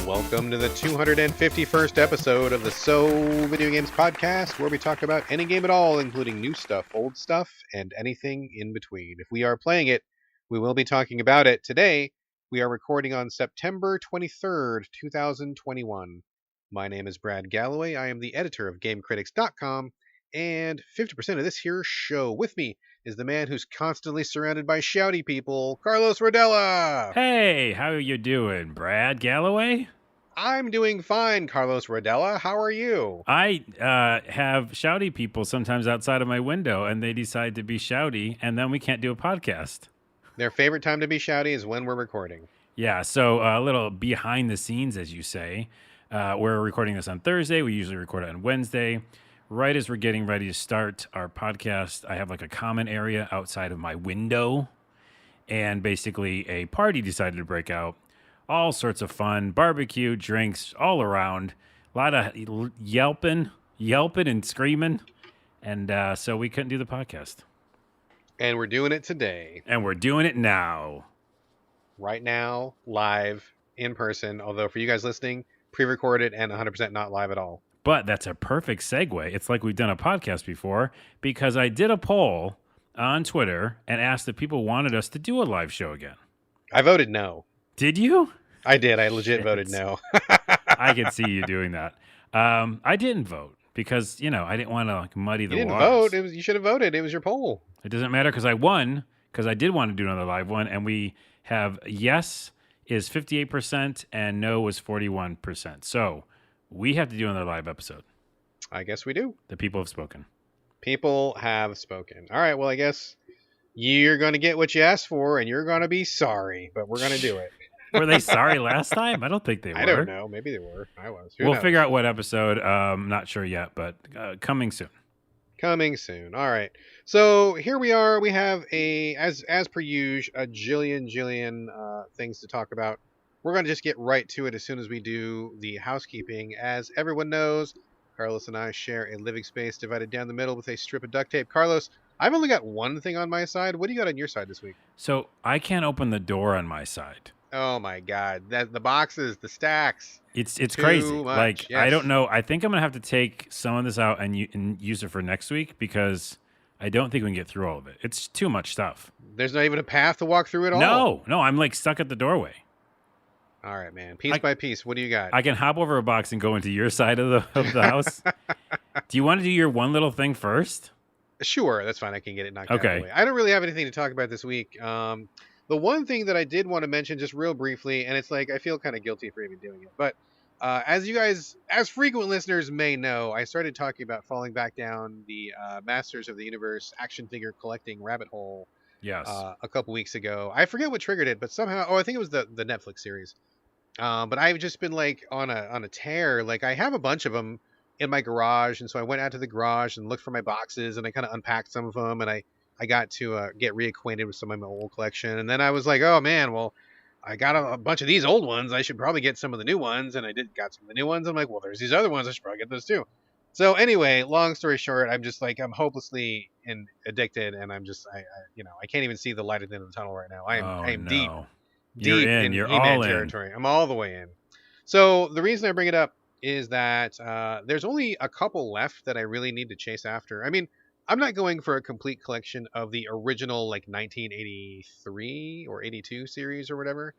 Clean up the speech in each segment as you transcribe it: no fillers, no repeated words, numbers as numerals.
Welcome to the 251st episode of the Video Games podcast, where we talk about any game at all, including new stuff, old stuff, and anything in between. If we are playing it, we will be talking about it. Today, we are recording on September 23rd, 2021. My name is Brad Galloway. I am the editor of GameCritics.com, and 50% of this here show with me is the man who's constantly surrounded by shouty people, Carlos Rodella. Hey, how are you doing, Brad Galloway? I'm doing fine, Carlos Rodella. How are you? I have shouty people sometimes outside of my window, and they decide to be shouty, and then we can't do a podcast. Their favorite time to be shouty is when we're recording. Yeah, so a little behind the scenes, as you say. We're recording this on Thursday. We usually record it on Wednesday. Right as we're getting ready to start our podcast, I have like a common area outside of my window, and basically a party decided to break out. All sorts of fun, barbecue, drinks, all around. A lot of yelping and screaming, and so we couldn't do the podcast. And we're doing it today. And we're doing it now. Right now, live, in person, although for you guys listening, pre-recorded and 100% not live at all. But that's a perfect segue. It's like we've done a podcast before, because I did a poll on Twitter and asked if people wanted us to do a live show again. I voted no. Did you? I did. I legit voted no. I could see you doing that. I didn't vote because, I didn't want to muddy the waters. You didn't vote. You should have voted. It was your poll. It doesn't matter because I won, because I did want to do another live one, and we have yes is 58% and no was 41%. So we have to do another live episode. I guess we do. The people have spoken. People have spoken. All right, well, I guess you're going to get what you asked for, and you're going to be sorry, but we're going to do it. Were they sorry last time? I don't think they were. I don't know. Maybe they were. I was. We'll figure out what episode. Not sure yet, but coming soon. Coming soon. All right. So here we are. We have as per usual, a jillion things to talk about. We're going to just get right to it as soon as we do the housekeeping. As everyone knows, Carlos and I share a living space divided down the middle with a strip of duct tape. Carlos, I've only got one thing on my side. What do you got on your side this week? So I can't open the door on my side. Oh my God! The boxes, the stacks. It's crazy. Much. Like, yes. I don't know. I think I'm gonna have to take some of this out and use it for next week, because I don't think we can get through all of it. It's too much stuff. There's not even a path to walk through it all. No, I'm like stuck at the doorway. All right, man. Piece by piece. What do you got? I can hop over a box and go into your side of the house. Do you want to do your one little thing first? Sure, that's fine. I can get it knocked out of the way. I don't really have anything to talk about this week. The one thing that I did want to mention just real briefly, and it's like I feel kind of guilty for even doing it, but as you guys, as frequent listeners may know, I started talking about falling back down the Masters of the Universe action figure collecting rabbit hole. Yes. A couple weeks ago. I forget what triggered it, but somehow, I think it was the Netflix series. But I've just been like on a tear. Like, I have a bunch of them in my garage, and so I went out to the garage and looked for my boxes, and I kind of unpacked some of them, and I got to get reacquainted with some of my old collection. And then I was like, oh man, well, I got a bunch of these old ones. I should probably get some of the new ones. And I got some of the new ones. I'm like, well, there's these other ones. I should probably get those too. So anyway, long story short, I'm just like, I'm hopelessly addicted, and I'm just, I can't even see the light at the end of the tunnel right now. I am deep in He-Man territory. I'm all the way in. So the reason I bring it up is that there's only a couple left that I really need to chase after. I mean, I'm not going for a complete collection of the original, like 1983 or 82 series or whatever.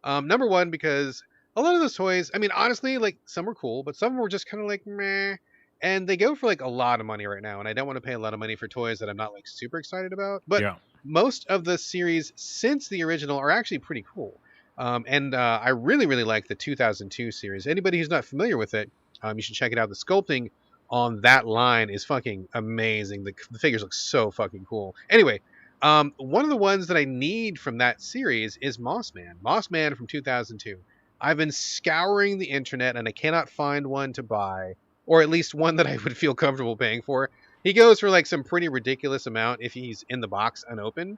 Number one, because a lot of those toys, I mean, honestly, like, some were cool, but some were just kind of like meh. And they go for like a lot of money right now, and I don't want to pay a lot of money for toys that I'm not like super excited about. But most of the series since the original are actually pretty cool. And I really, really like the 2002 series. Anybody who's not familiar with it, you should check it out. The sculpting on that line is fucking amazing. The figures look so fucking cool. Anyway, one of the ones that I need from that series is Mossman. Mossman from 2002. I've been scouring the internet, and I cannot find one to buy, or at least one that I would feel comfortable paying for. He goes for like some pretty ridiculous amount if he's in the box unopened.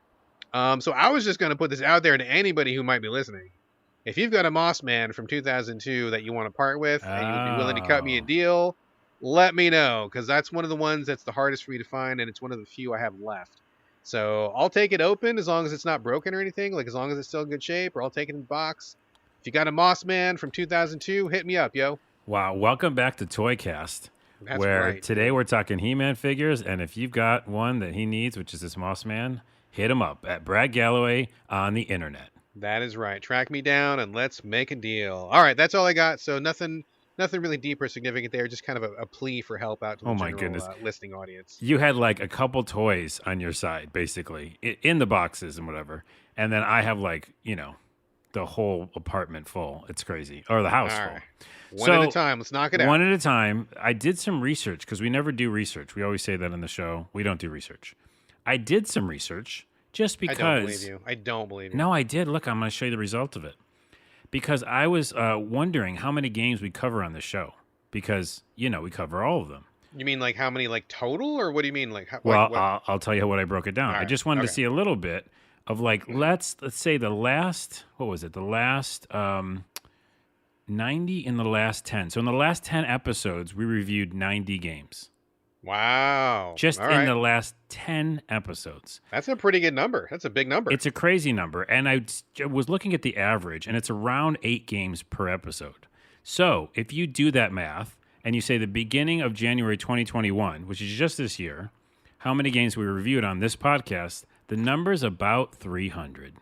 So I was just going to put this out there to anybody who might be listening. If you've got a Mossman from 2002 that you want to part with, and you would be willing to cut me a deal, let me know, because that's one of the ones that's the hardest for me to find, and it's one of the few I have left. So I'll take it open as long as it's not broken or anything, like as long as it's still in good shape, or I'll take it in the box. If you got a Moss Man from 2002, hit me up, yo. Wow, welcome back to Toycast, That's where right. today we're talking He-Man figures, and if you've got one that he needs, which is this Moss Man, hit him up at Brad Galloway on the internet. That is right. Track me down and let's make a deal. All right, that's all I got. So nothing really deep or significant there. Just kind of a plea for help out to the general listening audience. You had like a couple toys on your side, basically, in the boxes and whatever. And then I have like, the whole apartment full. It's crazy. Or the house full. Right. One at a time. Let's knock it out. One at a time. I did some research because we never do research. We always say that in the show. We don't do research. I did some research just because. I don't believe you. No, I did. Look, I'm going to show you the result of it. Because I was wondering how many games we cover on the show. Because, we cover all of them. You mean like how many like total, or what do you mean like? I'll tell you what I broke it down. I just wanted to see a little bit of like let's say the last, what was it? The last 90 in the last 10. So in the last 10 episodes, we reviewed 90 games. Wow. Just in the last 10 episodes. That's a pretty good number. That's a big number. It's a crazy number. And I was looking at the average, and it's around 8 games per episode. So if you do that math, and you say the beginning of January 2021, which is just this year, how many games we reviewed on this podcast, the number's about 300.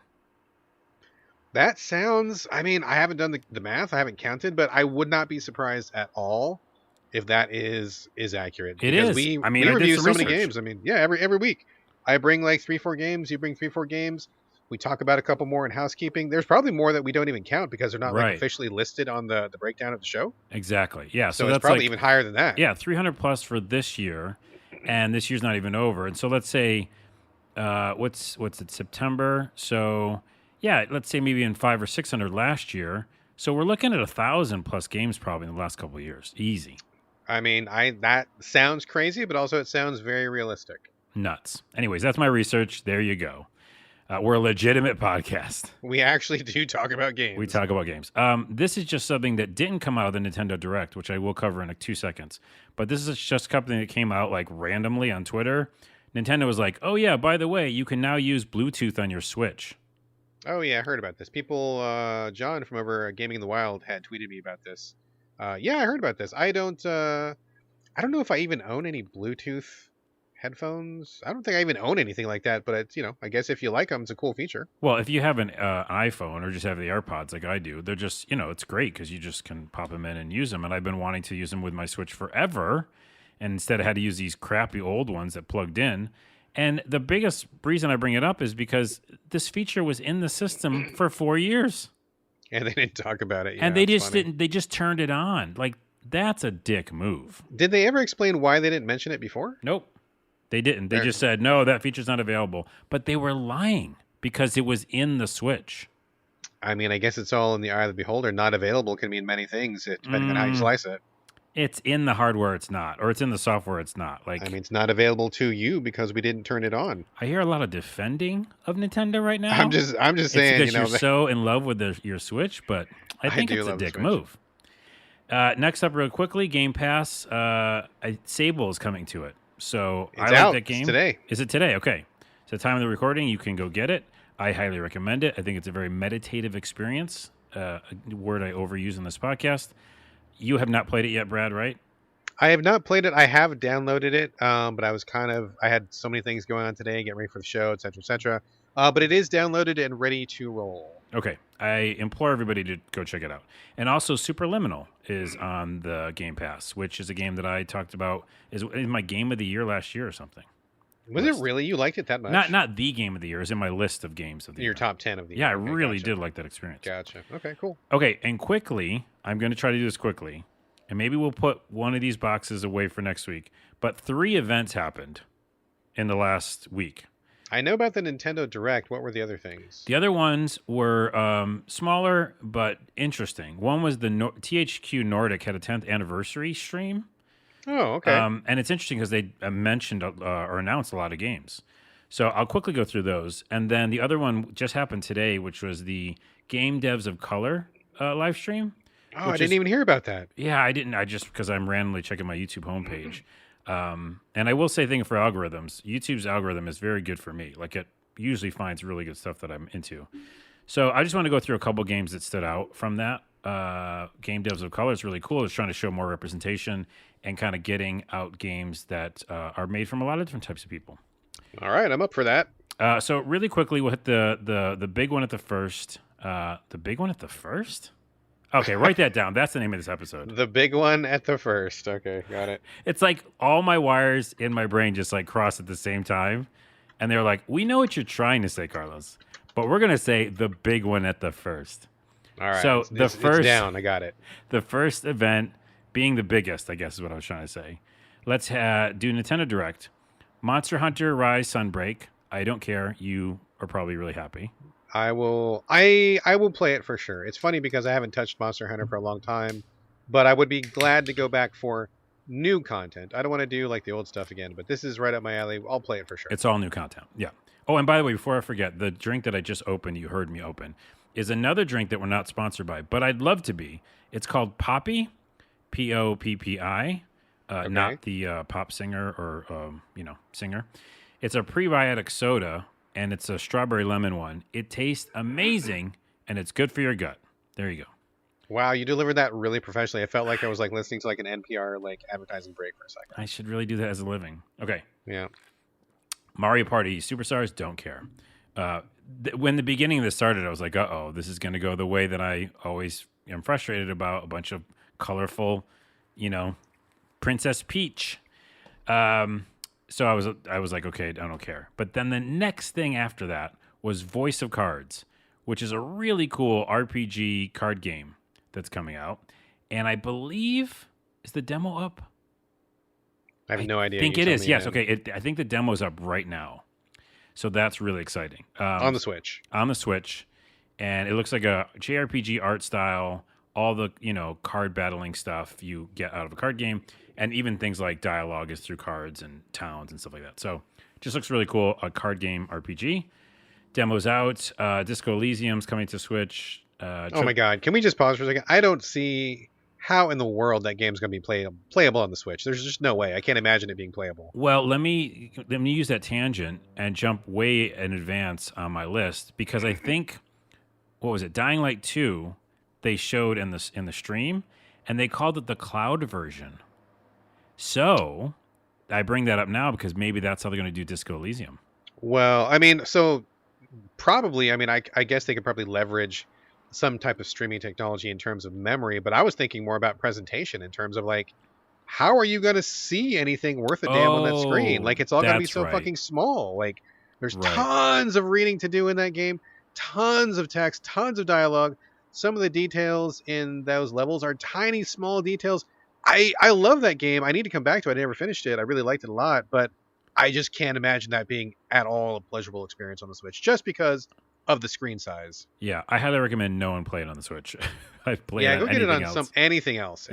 That sounds, I haven't done the math, I haven't counted, but I would not be surprised at all if that is accurate. It is. We review so many games. Every week. I bring like 3-4 games, you bring 3-4 games. We talk about a couple more in housekeeping. There's probably more that we don't even count because they're not like officially listed on the breakdown of the show. Exactly. Yeah. So it's probably even higher than that. Yeah, 300 plus for this year, and this year's not even over. And so let's say, what's it, September? So yeah, let's say maybe in 500 or 600 last year. So we're looking at 1,000 plus games probably in the last couple of years. Easy. That sounds crazy, but also it sounds very realistic. Nuts. Anyways, that's my research. There you go. We're a legitimate podcast. We actually do talk about games. We talk about games. This is just something that didn't come out of the Nintendo Direct, which I will cover in like 2 seconds. But this is just something that came out like randomly on Twitter. Nintendo was like, oh yeah, by the way, you can now use Bluetooth on your Switch. Oh yeah, I heard about this. People, John from over Gaming in the Wild had tweeted me about this. Yeah, I heard about this. I don't know if I even own any Bluetooth headphones. I don't think I even own anything like that, but it's, I guess if you like them, it's a cool feature. Well, if you have an iPhone or just have the AirPods like I do, they're just, it's great because you just can pop them in and use them. And I've been wanting to use them with my Switch forever. And instead I had to use these crappy old ones that plugged in. And the biggest reason I bring it up is because this feature was in the system for 4 years. And they didn't talk about it. Yeah, and they just didn't, they just turned it on. Like, that's a dick move. Did they ever explain why they didn't mention it before? Nope. They didn't. They just said, no, that feature's not available. But they were lying because it was in the Switch. I guess it's all in the eye of the beholder. Not available can mean many things, depending on how you slice it. It's in the hardware, it's not. Or it's in the software, it's not. It's not available to you because we didn't turn it on. I hear a lot of defending of Nintendo right now. I'm just saying, because you're so in love with your Switch, but I think it's a dick move. Next up, real quickly, Game Pass. Sable is coming to it. So it's out. That game. It's today. Is it today? Okay. So the time of the recording, you can go get it. I highly recommend it. I think it's a very meditative experience, a word I overuse in this podcast. You have not played it yet, Brad, right? I have not played it. I have downloaded it, but I had so many things going on today, getting ready for the show, et cetera, et cetera. But it is downloaded and ready to roll. Okay. I implore everybody to go check it out. And also, Superliminal is on the Game Pass, which is a game that I talked about is my game of the year last year or something. Was it really? You liked it that much? Not the game of the year. It's in my list of games of the year. Your top 10 of the year. Yeah, I really did like that experience. Gotcha. Okay, cool. Okay, and quickly, I'm going to try to do this quickly, and maybe we'll put one of these boxes away for next week. But 3 events happened in the last week. I know about the Nintendo Direct. What were the other things? The other ones were smaller but interesting. One was the THQ Nordic had a 10th anniversary stream. Oh, okay. And it's interesting because they mentioned or announced a lot of games. So I'll quickly go through those. And then the other one just happened today, which was the Game Devs of Color live stream. Oh, I didn't even hear about that. Yeah, I didn't. I just, because I'm randomly checking my YouTube homepage. And I will say, thing for algorithms, YouTube's algorithm is very good for me. Like, it usually finds really good stuff that I'm into. So I just want to go through a couple games that stood out from that. Game Devs of Color is really cool. It's trying to show more representation and kind of getting out games that are made from a lot of different types of people. All right, I'm up for that. So really quickly, we'll hit the big one at the first. The big one at the first? Okay, write that down. That's the name of this episode. The big one at the first. Okay, got it. It's like all my wires in my brain just like cross at the same time. And they're like, we know what you're trying to say, Carlos, but we're going to say the big one at the first. All right. So it's down. I got it. The first event being the biggest, I guess is what I was trying to say. Let's do Nintendo Direct. Monster Hunter Rise Sunbreak. I don't care. You are probably really happy. I will play it for sure. It's funny because I haven't touched Monster Hunter for a long time, but I would be glad to go back for new content. I don't want to do like the old stuff again, but this is right up my alley. I'll play it for sure. It's all new content. Yeah. Oh, and by the way, before I forget, the drink that I just opened, you heard me open, is another drink that we're not sponsored by, but I'd love to be. It's called Poppy, Poppi, Okay. not the pop singer or singer. It's a prebiotic soda, and it's a strawberry lemon one. It tastes amazing, and it's good for your gut. There you go. Wow, you delivered that really professionally. I felt like I was like listening to like an NPR like advertising break for a second. I should really do that as a living. Okay. Yeah. Mario Party Superstars, don't care. When the beginning of this started, I was like, uh-oh, this is going to go the way that I always am frustrated about, a bunch of colorful, Princess Peach. So I was like, okay, I don't care. But then the next thing after that was Voice of Cards, which is a really cool RPG card game that's coming out. And I believe, is the demo up? I have no idea. I think it is. Yes. Okay. I think the demo's up right now. So that's really exciting. On the Switch. On the Switch. And it looks like a JRPG art style, all the, card battling stuff you get out of a card game. And even things like dialogue is through cards and towns and stuff like that. So just looks really cool. A card game RPG. Demo's out. Disco Elysium's coming to Switch. Oh my God. Can we just pause for a second? I don't see how in the world that game's going to be playable on the Switch. There's just no way. I can't imagine it being playable. Well, let me use that tangent and jump way in advance on my list, because I think, what was it, Dying Light 2, they showed in the stream, and they called it the cloud version. So I bring that up now because maybe that's how they're going to do Disco Elysium. Well, I mean, so probably, I guess they could probably leverage some type of streaming technology in terms of memory, but I was thinking more about presentation in terms of like, how are you going to see anything worth a damn on that screen? Like, it's all going to be so fucking small. Like, there's tons of reading to do in that game, tons of text, tons of dialogue. Some of the details in those levels are tiny, small details. I love that game. I need to come back to it. I never finished it. I really liked it a lot, but I just can't imagine that being at all a pleasurable experience on the Switch just because of the screen size. Yeah, I highly recommend no one play it on the Switch. I've played go get it on else. anything else.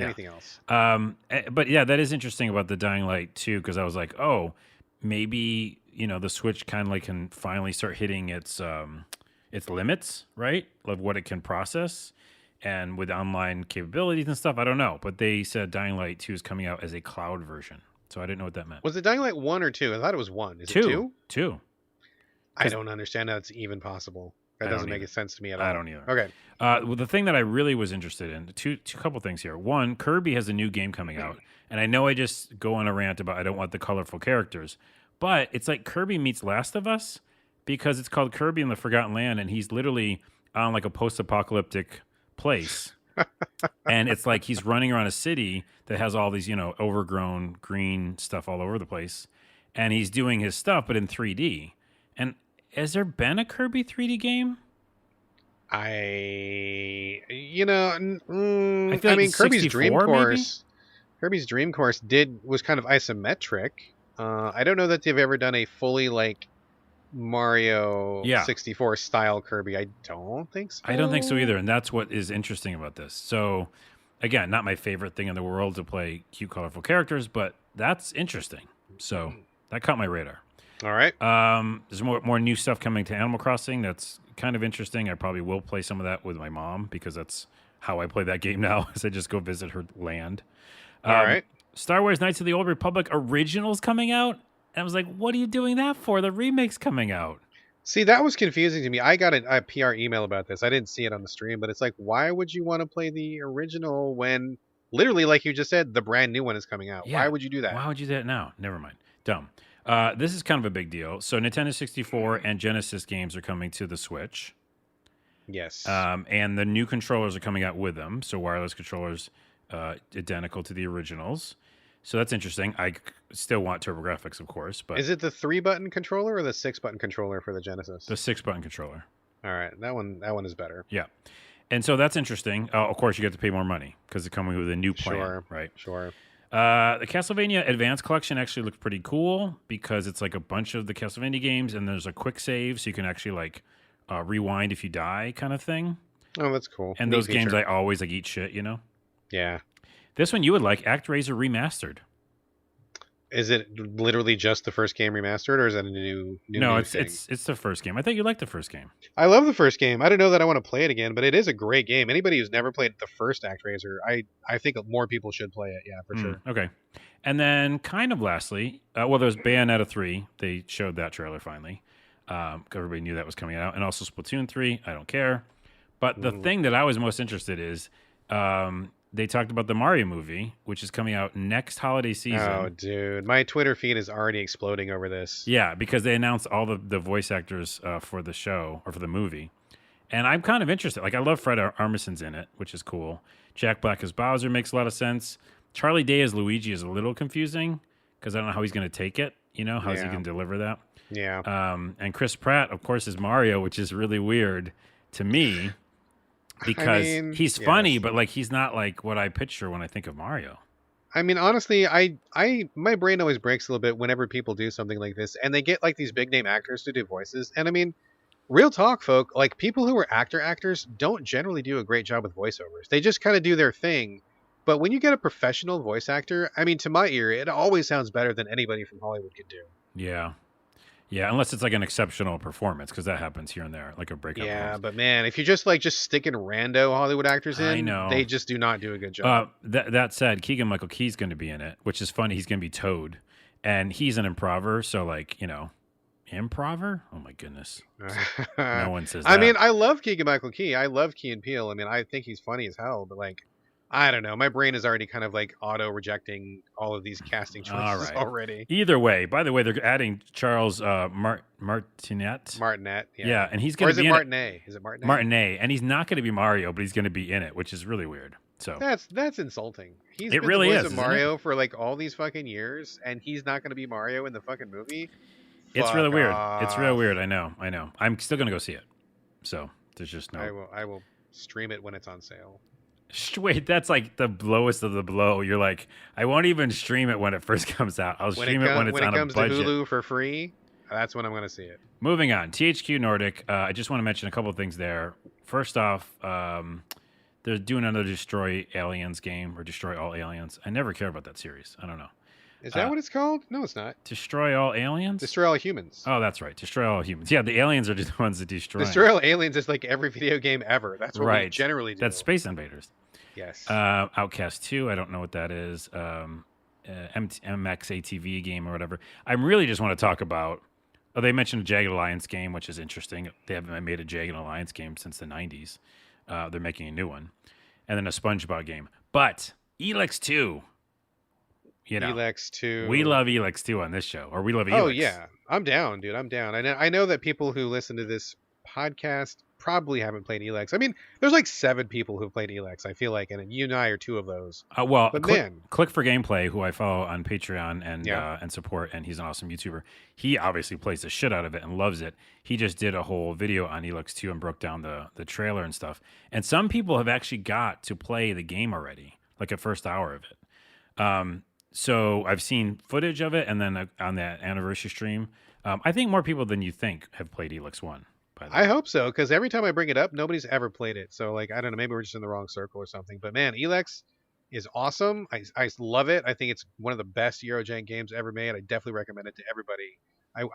But yeah, that is interesting about the Dying Light 2, because I was like, oh, maybe the Switch kind of like can finally start hitting its limits, right, of what it can process, and with online capabilities and stuff. I don't know, but they said Dying Light 2 is coming out as a cloud version, so I didn't know what that meant. Was it Dying Light 1 or 2? I thought it was 1. Is 2. It 2? 2. I don't understand how it's even possible. That doesn't make sense to me at all. I don't either. Okay. Well, the thing that I really was interested in, two couple things here. One, Kirby has a new game coming out, and I know I just go on a rant about I don't want the colorful characters, but it's like Kirby meets Last of Us, because it's called Kirby in the Forgotten Land, and he's literally on like a post-apocalyptic place. And it's like he's running around a city that has all these, overgrown green stuff all over the place, and he's doing his stuff, but in 3D. And has there been a Kirby 3D game? I feel like Kirby's Dream Course. Maybe? Kirby's Dream Course was kind of isometric. I don't know that they've ever done a fully like Mario 64 style Kirby. I don't think so. I don't think so either, and that's what is interesting about this. So, again, not my favorite thing in the world to play cute, colorful characters, but that's interesting. So that caught my radar. All right. There's more new stuff coming to Animal Crossing. That's kind of interesting. I probably will play some of that with my mom, because that's how I play that game now, as I just go visit her land. All right. Star Wars Knights of the Old Republic Originals coming out. And I was like, what are you doing that for? The remake's coming out. See, that was confusing to me. I got a PR email about this. I didn't see it on the stream, but it's like, why would you want to play the original when literally, like you just said, the brand new one is coming out? Why Yeah. would you do that? Why would you do that now? Never mind. Dumb. This is kind of a big deal. So Nintendo 64 and Genesis games are coming to the Switch. Yes. And the new controllers are coming out with them. So wireless controllers identical to the originals. So that's interesting. I still want TurboGrafx, of course, but Is it the 3-button controller or the 6-button controller for the Genesis? the 6-button controller. All right, that one is better. Yeah. And so that's interesting. Of course, you get to pay more money because they're coming with a new plan, Sure. right? Sure. The Castlevania Advance Collection actually looked pretty cool because it's like a bunch of the Castlevania games, and there's a quick save, so you can actually like rewind if you die, kind of thing. Oh, that's cool. And Neat those games, feature. I always like eat shit, you know. Yeah. This one you would like, ActRaiser Remastered. Is it literally just the first game remastered, or is that a new No, thing? it's the first game. I think you liked the first game. I love the first game. I don't know that I want to play it again, but it is a great game. Anybody who's never played the first ActRaiser, I think more people should play it. Yeah, for sure. Okay. And then, kind of lastly, there's Bayonetta 3. They showed that trailer finally. Everybody knew that was coming out. And also Splatoon 3. I don't care. But the thing that I was most interested is they talked about the Mario movie, which is coming out next holiday season. Oh, dude. My Twitter feed is already exploding over this. Yeah, because they announced all the voice actors for the show or for the movie. And I'm kind of interested. Like, I love Fred Armisen's in it, which is cool. Jack Black as Bowser makes a lot of sense. Charlie Day as Luigi is a little confusing because I don't know how he's going to take it. You know, how's he going to deliver that? Yeah. And Chris Pratt, of course, is Mario, which is really weird to me because he's funny, but like he's not like what I picture when I think of Mario. I mean, honestly, my brain always breaks a little bit whenever people do something like this, and they get like these big name actors to do voices. And I mean, real talk, folk, like people who are actors don't generally do a great job with voiceovers. They just kind of do their thing. But when you get a professional voice actor, I mean, to my ear, it always sounds better than anybody from Hollywood could do. Yeah. Yeah, unless it's like an exceptional performance, because that happens here and there, like a breakout. Yeah, but man, if you're just sticking rando Hollywood actors in, I know. they just do not do a good job. That said, Keegan-Michael Key's going to be in it, which is funny. He's going to be Toad, and he's an improver, so like, you know, improver? Oh my goodness. No one says that. I mean, I love Keegan-Michael Key. I love Key and Peele. I mean, I think he's funny as hell, but like, I don't know. My brain is already kind of like auto-rejecting all of these casting choices already. Either way, by the way, they're adding Charles Martinet. Martinet, yeah. Yeah, and he's going to be Martinet? Is it Martinet? Martinet, and he's not going to be Mario, but he's going to be in it, which is really weird. So that's insulting. He's it been really the voice is, of Mario for like all these fucking years, and he's not going to be Mario in the fucking movie. It's really weird. Off. It's real weird. I know. I'm still going to go see it. So there's just no. I will stream it when it's on sale. Wait, that's like the lowest of the blow. You're like, I won't even stream it when it first comes out. I'll stream it when it's on a budget. When it comes to Hulu for free, that's when I'm going to see it. Moving on, THQ Nordic. I just want to mention a couple of things there. First off, they're doing another Destroy Aliens game, or Destroy All Aliens. I never cared about that series. I don't know. Is that what it's called? No, it's not. Destroy All Aliens? Destroy All Humans. Oh, that's right. Destroy All Humans. Yeah, the aliens are just the ones that destroy. Destroy All Aliens is like every video game ever. That's what we generally do. That's Space Invaders. Yes. Outcast 2, I don't know what that is. MXATV game or whatever. I really just want to talk about... Oh, they mentioned a Jagged Alliance game, which is interesting. They haven't made a Jagged Alliance game since the 90s. They're making a new one. And then a SpongeBob game. But Elex 2... You know, Elex 2. We love Elex 2 on this show, or we love Elex. Oh, yeah. I'm down, dude. I'm down. I know that people who listen to this podcast probably haven't played Elex. I mean, there's like 7 people who've played Elex, I feel like, and you and I are 2 of those. Click for Gameplay, who I follow on Patreon and support, and he's an awesome YouTuber. He obviously plays the shit out of it and loves it. He just did a whole video on Elex 2 and broke down the trailer and stuff. And some people have actually got to play the game already, like a first hour of it. So I've seen footage of it, and then on that anniversary stream, I think more people than you think have played Elex 1. I hope so, because every time I bring it up, nobody's ever played it. So, like, I don't know, maybe we're just in the wrong circle or something. But man, Elex is awesome. I love it. I think it's one of the best Eurojank games ever made. I definitely recommend it to everybody.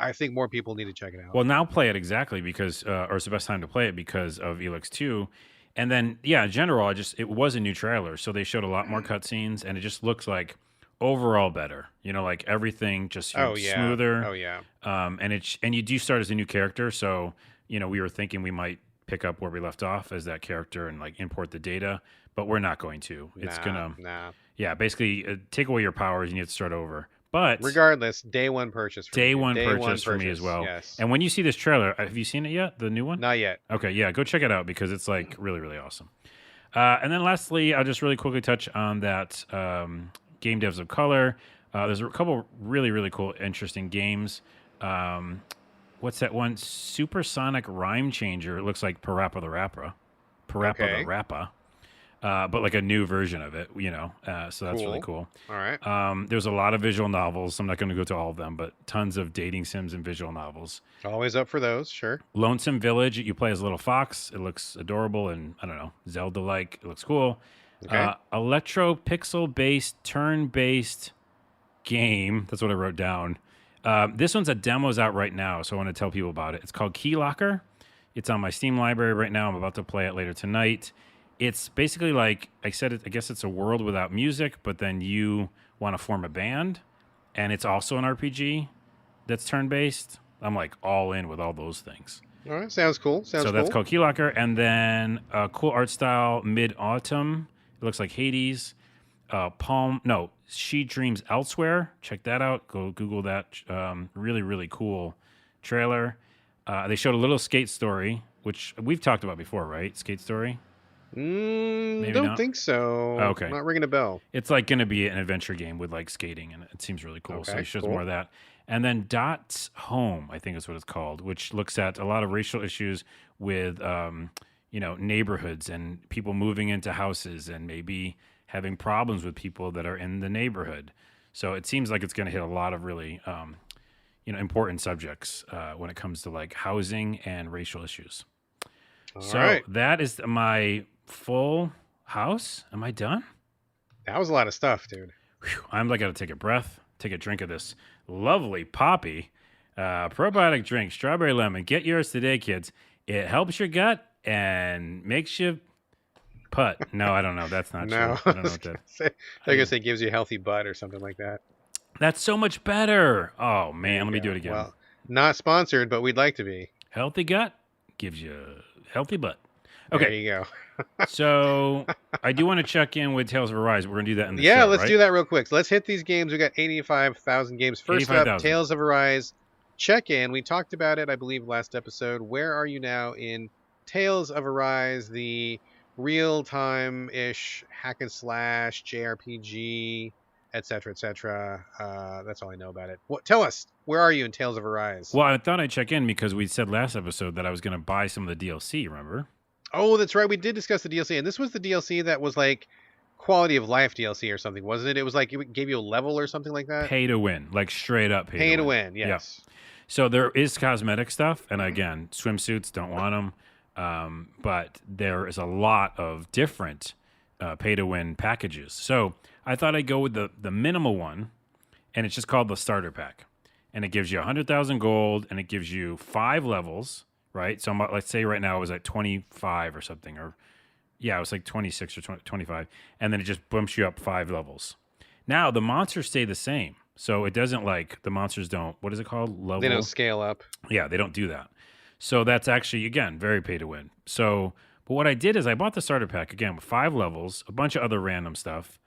I think more people need to check it out. Well, now play it exactly because, or it's the best time to play it because of Elex 2. And then, yeah, in general, it was a new trailer, so they showed a lot more cutscenes, and it just looks like overall better. Like everything just Oh seems yeah. smoother. Oh yeah. And you do start as a new character, so we were thinking we might pick up where we left off as that character and like import the data, but we're not going to. It's Nah, gonna, nah. yeah, basically take away your powers and you have to start over. But Regardless, day one purchase for me, day dude. one Day one purchase for me as purchase. well. Yes. And when you see this trailer, have you seen it yet? The new one? Not yet. Okay, yeah, go check it out because it's like really, really awesome. And then lastly, I'll just really quickly touch on that Game Devs of Color. There's a couple really, really cool, interesting games. What's that one? Supersonic Rhyme Changer. It looks like Parappa the Rappa. Okay. The Rappa. But like a new version of it, so that's really cool. All right. There's a lot of visual novels. I'm not going to go to all of them, but tons of dating sims and visual novels. Always up for those, sure. Lonesome Village, you play as a little fox. It looks adorable and, I don't know, Zelda-like. It looks cool. Okay. Electro pixel-based, turn-based game. That's what I wrote down. This one's a demo's out right now, so I want to tell people about it. It's called Key Locker. It's on my Steam library right now. I'm about to play it later tonight. It's basically like I said. I guess it's a world without music, but then you want to form a band, and it's also an RPG that's turn-based. I'm like all in with all those things. All right. Sounds cool. So that's called Key Locker, and then a cool art style, Mid-Autumn. It looks like Hades. She Dreams Elsewhere. Check that out. Go Google that. Really, really cool trailer. They showed a little Skate Story, which we've talked about before, right? Skate Story? Maybe Don't not. think so. Oh, okay. Not ringing a bell. It's like going to be an adventure game with like skating, and it seems really cool. So Okay, he shows cool. more of that. And then Dot's Home, I think is what it's called, which looks at a lot of racial issues with, neighborhoods and people moving into houses and maybe having problems with people that are in the neighborhood. So it seems like it's going to hit a lot of really, important subjects when it comes to like housing and racial issues. All So right. that is my full house. Am I done? That was a lot of stuff, dude. Whew, I'm like, gotta take a breath, take a drink of this lovely poppy probiotic drink, strawberry lemon. Get yours today, kids. It helps your gut and makes you putt. No, I don't know. That's not No, true. I don't know what that. They're gonna say gives you a healthy butt or something like that. That's so much better. Oh man, let me Yeah, do it again. Well, not sponsored, but we'd like to be. Healthy gut gives you healthy butt. There Okay, you go. so I do want to check in with Tales of Arise. We're gonna do that in the Yeah, show, let's right? do that real quick. So let's hit these games. We got 85,000 games. First up, 85,000. Tales of Arise. Check in. We talked about it, I believe, last episode. Where are you now in Tales of Arise, the real-time-ish hack and slash JRPG, etc., etc.? That's all I know about it. Tell us, where are you in Tales of Arise? Well, I thought I'd check in because we said last episode that I was going to buy some of the DLC, remember? Oh, that's right. We did discuss the DLC, and this was the DLC that was like quality of life DLC or something, wasn't it? It was like it gave you a level or something like that. Pay to win, like straight up Pay to win. Yes. So there is cosmetic stuff, and again, swimsuits, don't want them. But there is a lot of different pay to win packages. So I thought I'd go with the minimal one, and it's just called the starter pack. And it gives you 100,000 gold, and it gives you 5 levels, right? So let's say right now it was at 25 or something, or yeah, it was like 26 or 25. And then it just bumps you up 5 levels. Now, the monsters stay the same. So it doesn't like, the monsters don't, what is it called? Level? They don't scale up. Yeah, they don't do that. So that's actually, again, very pay to win. So, but what I did is I bought the starter pack, again, with 5 levels, a bunch of other random stuff.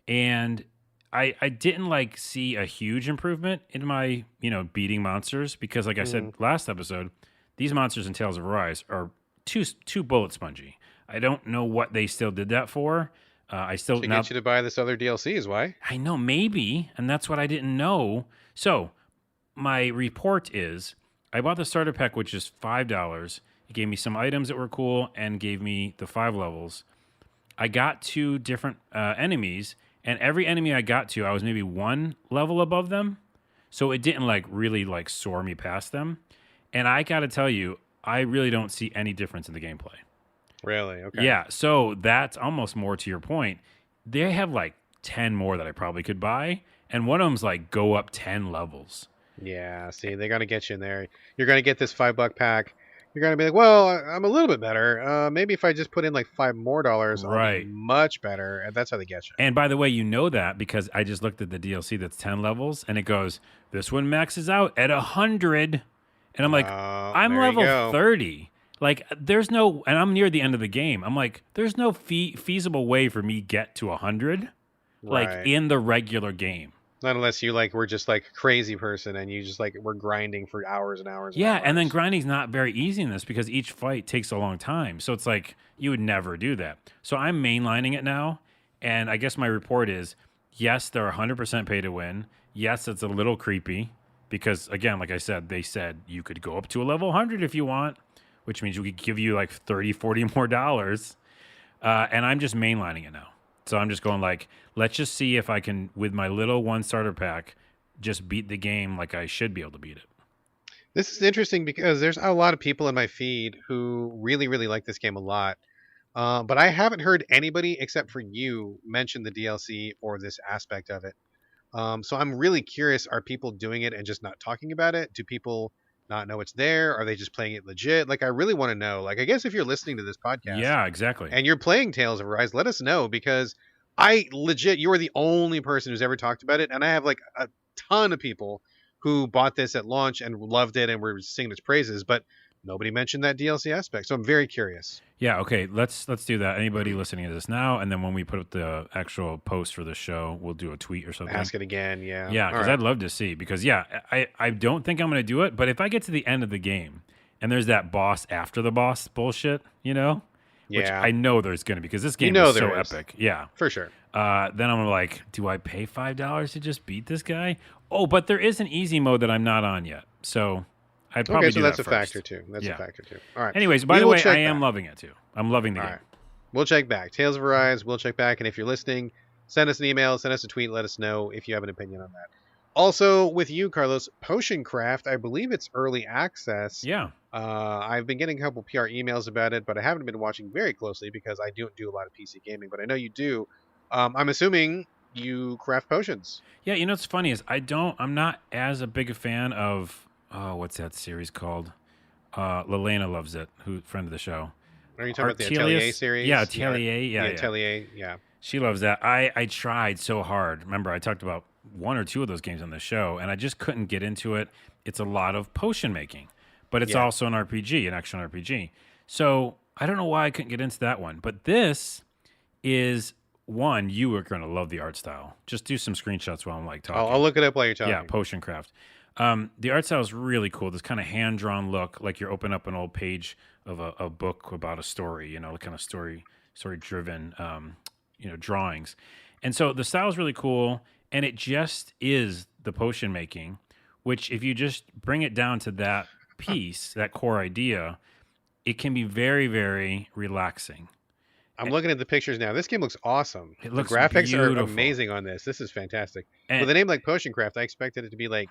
And I didn't like see a huge improvement in my, beating monsters because like I said last episode, these monsters in Tales of Arise are too bullet spongy. I don't know what they still did that for. I still To get you to buy this other DLC is why. I know maybe, and that's what I didn't know. So my report is I bought the starter pack, which is $5. It gave me some items that were cool and gave me the 5 levels. I got 2 different enemies, and every enemy I got to, I was maybe 1 level above them. So it didn't really soar me past them. And I got to tell you, I really don't see any difference in the gameplay. Really? Okay. Yeah, so that's almost more to your point. They have like 10 more that I probably could buy, and one of them's like go up 10 levels. Yeah. See, they got to get you in there. You're going to get this $5 pack. you're gonna be like, well, I'm a little bit better. Maybe if I just put in like $5 more, I'll be Right. much better. And that's how they get you. And by the way, you know that because I just looked at the DLC that's 10 levels and it goes, this one maxes out at 100. And I'm like, I'm There you level go. 30. Like, there's no, and I'm near the end of the game. I'm like, there's no feasible way for me get to 100, like Right. in the regular game. Not unless you like were just like a crazy person and you just like were grinding for hours and hours. Yeah, and and then hours. grinding's not very easy in this because each fight takes a long time. So it's like you would never do that. So I'm mainlining it now, and I guess my report is yes, they're 100% pay to win. Yes, it's a little creepy because again, like I said, they said you could go up to a level 100 if you want, which means we could give you like 30, 40 more dollars. And I'm just mainlining it now. So I'm just going like, let's just see if I can, with my little one starter pack, just beat the game like I should be able to beat it. This is interesting because there's a lot of people in my feed who really, really like this game a lot. But I haven't heard anybody except for you mention the DLC or this aspect of it. So I'm really curious, are people doing it and just not talking about it? Do people not know it's there? Are they just playing it legit? Like, I really want to know. Like, I guess if you're listening to this podcast Yeah, exactly. and you're playing Tales of Arise, let us know because you are the only person who's ever talked about it. And I have like a ton of people who bought this at launch and loved it and were singing its praises, but nobody mentioned that DLC aspect. So I'm very curious. Yeah, okay, let's do that. Anybody listening to this now, and then when we put up the actual post for the show, we'll do a tweet or something. Ask it again, yeah. Yeah, because I'd love to see. Because yeah, I don't think I'm going to do it, but if I get to the end of the game and there's that boss after the boss bullshit, you know, which Yeah. I know there's going to be because this game know is so there is. epic. Yeah, For sure. then I'm like, do I pay $5 to just beat this guy? Oh, but there is an easy mode that I'm not on yet, so I'd probably Okay, so do that's that a first. factor too. That's Yeah. a factor too. All right. Anyways, by We the will way, check I am back. loving it too. I'm loving the All game. right. We'll check back. Tales of Arise, we'll check back. And if you're listening, send us an email, send us a tweet, let us know if you have an opinion on that. Also, with you, Carlos, Potioncraft, I believe it's early access. Yeah. I've been getting a couple PR emails about it, but I haven't been watching very closely because I don't do a lot of PC gaming, but I know you do. I'm assuming you craft potions. Yeah, you know what's funny is I'm not as a big a fan of what's that series called? Lelena loves it, who friend of the show. Are you talking about the Artelius? Atelier series? Yeah, Atelier. Yeah. Atelier, yeah. She loves that. I tried so hard. Remember, I talked about one or two of those games on the show, and I just couldn't get into it. It's a lot of potion making, but it's Yeah. also an RPG, an action RPG. So I don't know why I couldn't get into that one. But this is one, you are going to love the art style. Just do some screenshots while I'm like talking. I'll look it up while you're talking. Yeah, Potioncraft. The art style is really cool. This kind of hand drawn look, like you're opening up an old page of a book about a story. You know, the kind of story driven, drawings. And so the style is really cool, and it just is the potion making. Which, if you just bring it down to that piece, that core idea, it can be very, very relaxing. I'm looking at the pictures now. This game looks awesome. It looks the graphics are beautiful. amazing on this. This is fantastic. And- With a name like Potioncraft, I expected it to be like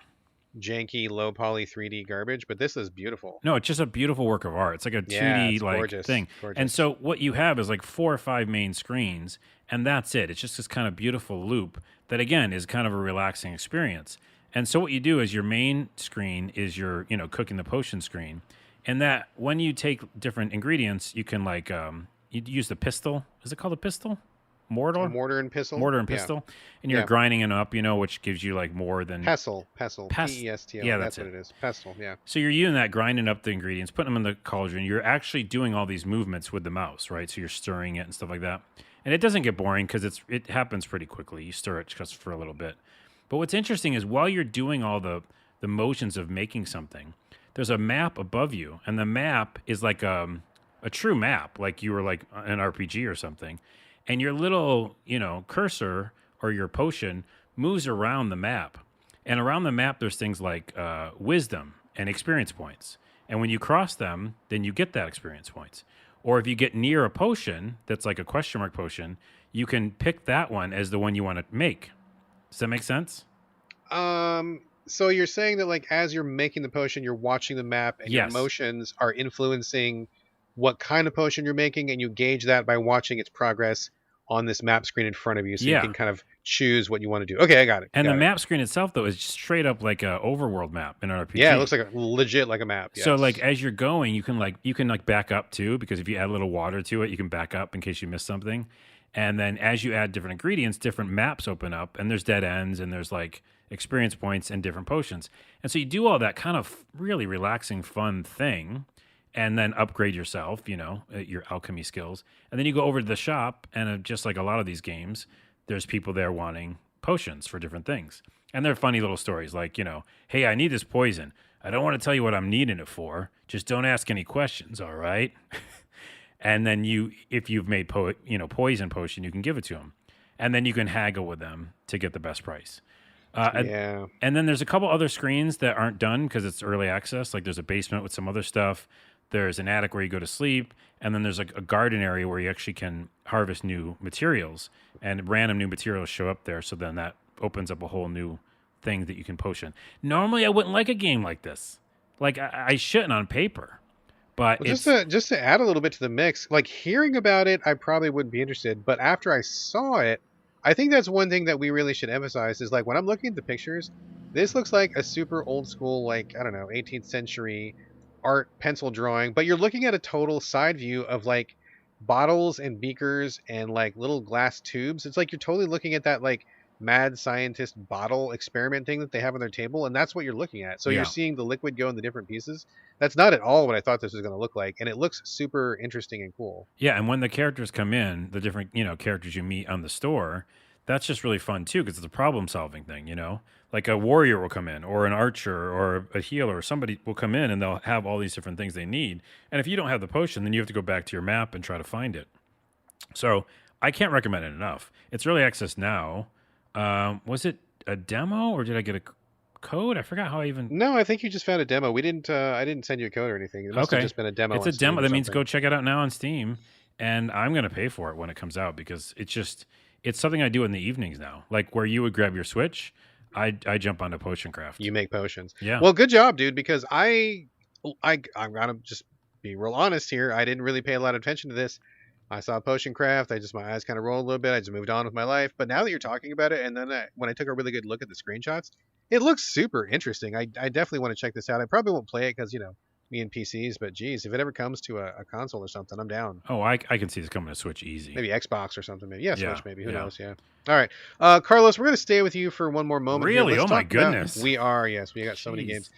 janky, low poly 3D garbage, but this is beautiful. No, it's just a beautiful work of art. It's like a 2D Yeah, it's like gorgeous. thing. Gorgeous. And so what you have is like 4 or 5 main screens, and that's it. It's just this kind of beautiful loop that again is kind of a relaxing experience. And so what you do is your main screen is your, cooking the potion screen. And that when you take different ingredients, you can like you use the pistol. Is it called a pistol? Mortar and pistol. Mortar and Yeah. pistol. And you're Yeah. grinding it up, which gives you like more than Pestle. Pest- P-E-S-T-L. yeah, that's that's what it is. Pestle. Yeah. So you're using that, grinding up the ingredients, putting them in the cauldron. You're actually doing all these movements with the mouse, right? So you're stirring it and stuff like that. And it doesn't get boring because it happens pretty quickly. You stir it just for a little bit. But what's interesting is while you're doing all the motions of making something, there's a map above you, and the map is like a true map, like you were like an RPG or something. And your little, cursor or your potion moves around the map. And around the map, there's things like wisdom and experience points. And when you cross them, then you get that experience points. Or if you get near a potion that's like a question mark potion, you can pick that one as the one you want to make. Does that make sense? So you're saying that like as you're making the potion, you're watching the map and your Yes. emotions are influencing what kind of potion you're making, and you gauge that by watching its progress on this map screen in front of you, so you Yeah. can kind of choose what you want to do. Okay, I got it. And the Got it. map screen itself, though, is straight up like a overworld map in an RPG. Yeah, it looks like a legit like a map. So Yes. like as you're going, you can back up too, because if you add a little water to it, you can back up in case you miss something. And then as you add different ingredients, different maps open up, and there's dead ends, and there's like experience points and different potions. And so you do all that kind of really relaxing, fun thing, and then upgrade yourself, your alchemy skills. And then you go over to the shop, and just like a lot of these games, there's people there wanting potions for different things. And they're funny little stories like, hey, I need this poison. I don't want to tell you what I'm needing it for. Just don't ask any questions, all right? And then if you've made poison potion, you can give it to them. And then you can haggle with them to get the best price. Yeah. And then there's a couple other screens that aren't done because it's early access. Like there's a basement with some other stuff. There's an attic where you go to sleep. And then there's like a garden area where you actually can harvest new materials. And random new materials show up there. So then that opens up a whole new thing that you can potion. Normally, I wouldn't like a game like this. Like, I shouldn't on paper. But Well, just to add a little bit to the mix, like hearing about it, I probably wouldn't be interested. But after I saw it, I think that's one thing that we really should emphasize is like when I'm looking at the pictures, this looks like a super old school, like, I don't know, 18th century art pencil drawing. But you're looking at a total side view of like bottles and beakers and like little glass tubes. It's like you're totally looking at that like mad scientist bottle experiment thing that they have on their table, and that's what you're looking at. So Yeah. you're seeing the liquid go in the different pieces. That's not at all what I thought this was going to look like, and it looks super interesting and cool. Yeah, and when the characters come in, the different, characters you meet on the store, that's just really fun too because it's a problem-solving thing, Like a warrior will come in or an archer or a healer or somebody will come in and they'll have all these different things they need. And if you don't have the potion, then you have to go back to your map and try to find it. So I can't recommend it enough. It's early access now. Was it a demo or did I get a code? I forgot how I even... No, I think you just found a demo. We didn't. I didn't send you a code or anything. It must have just been a demo. It's on a demo. Steam or That means something. go check it out now on Steam. And I'm going to pay for it when it comes out because it's something I do in the evenings now. Like where you would grab your Switch, I jump onto Potioncraft. You make potions. Yeah. Well, good job, dude. Because I'm gonna just be real honest here. I didn't really pay a lot of attention to this. I saw Potioncraft. My eyes kind of rolled a little bit. I just moved on with my life. But now that you're talking about it, and then when I took a really good look at the screenshots, it looks super interesting. I definitely want to check this out. I probably won't play it because me and PCs. But geez, if it ever comes to a console or something, I'm down. Oh, I can see this coming to Switch easy. Maybe Xbox or something. Maybe Switch. Yeah, Maybe who yeah. knows? Yeah. All right, Carlos, we're gonna stay with you for one more moment. Really? Here. Let's Oh my talk about- goodness. we are. Yes, we got so many Jeez. games.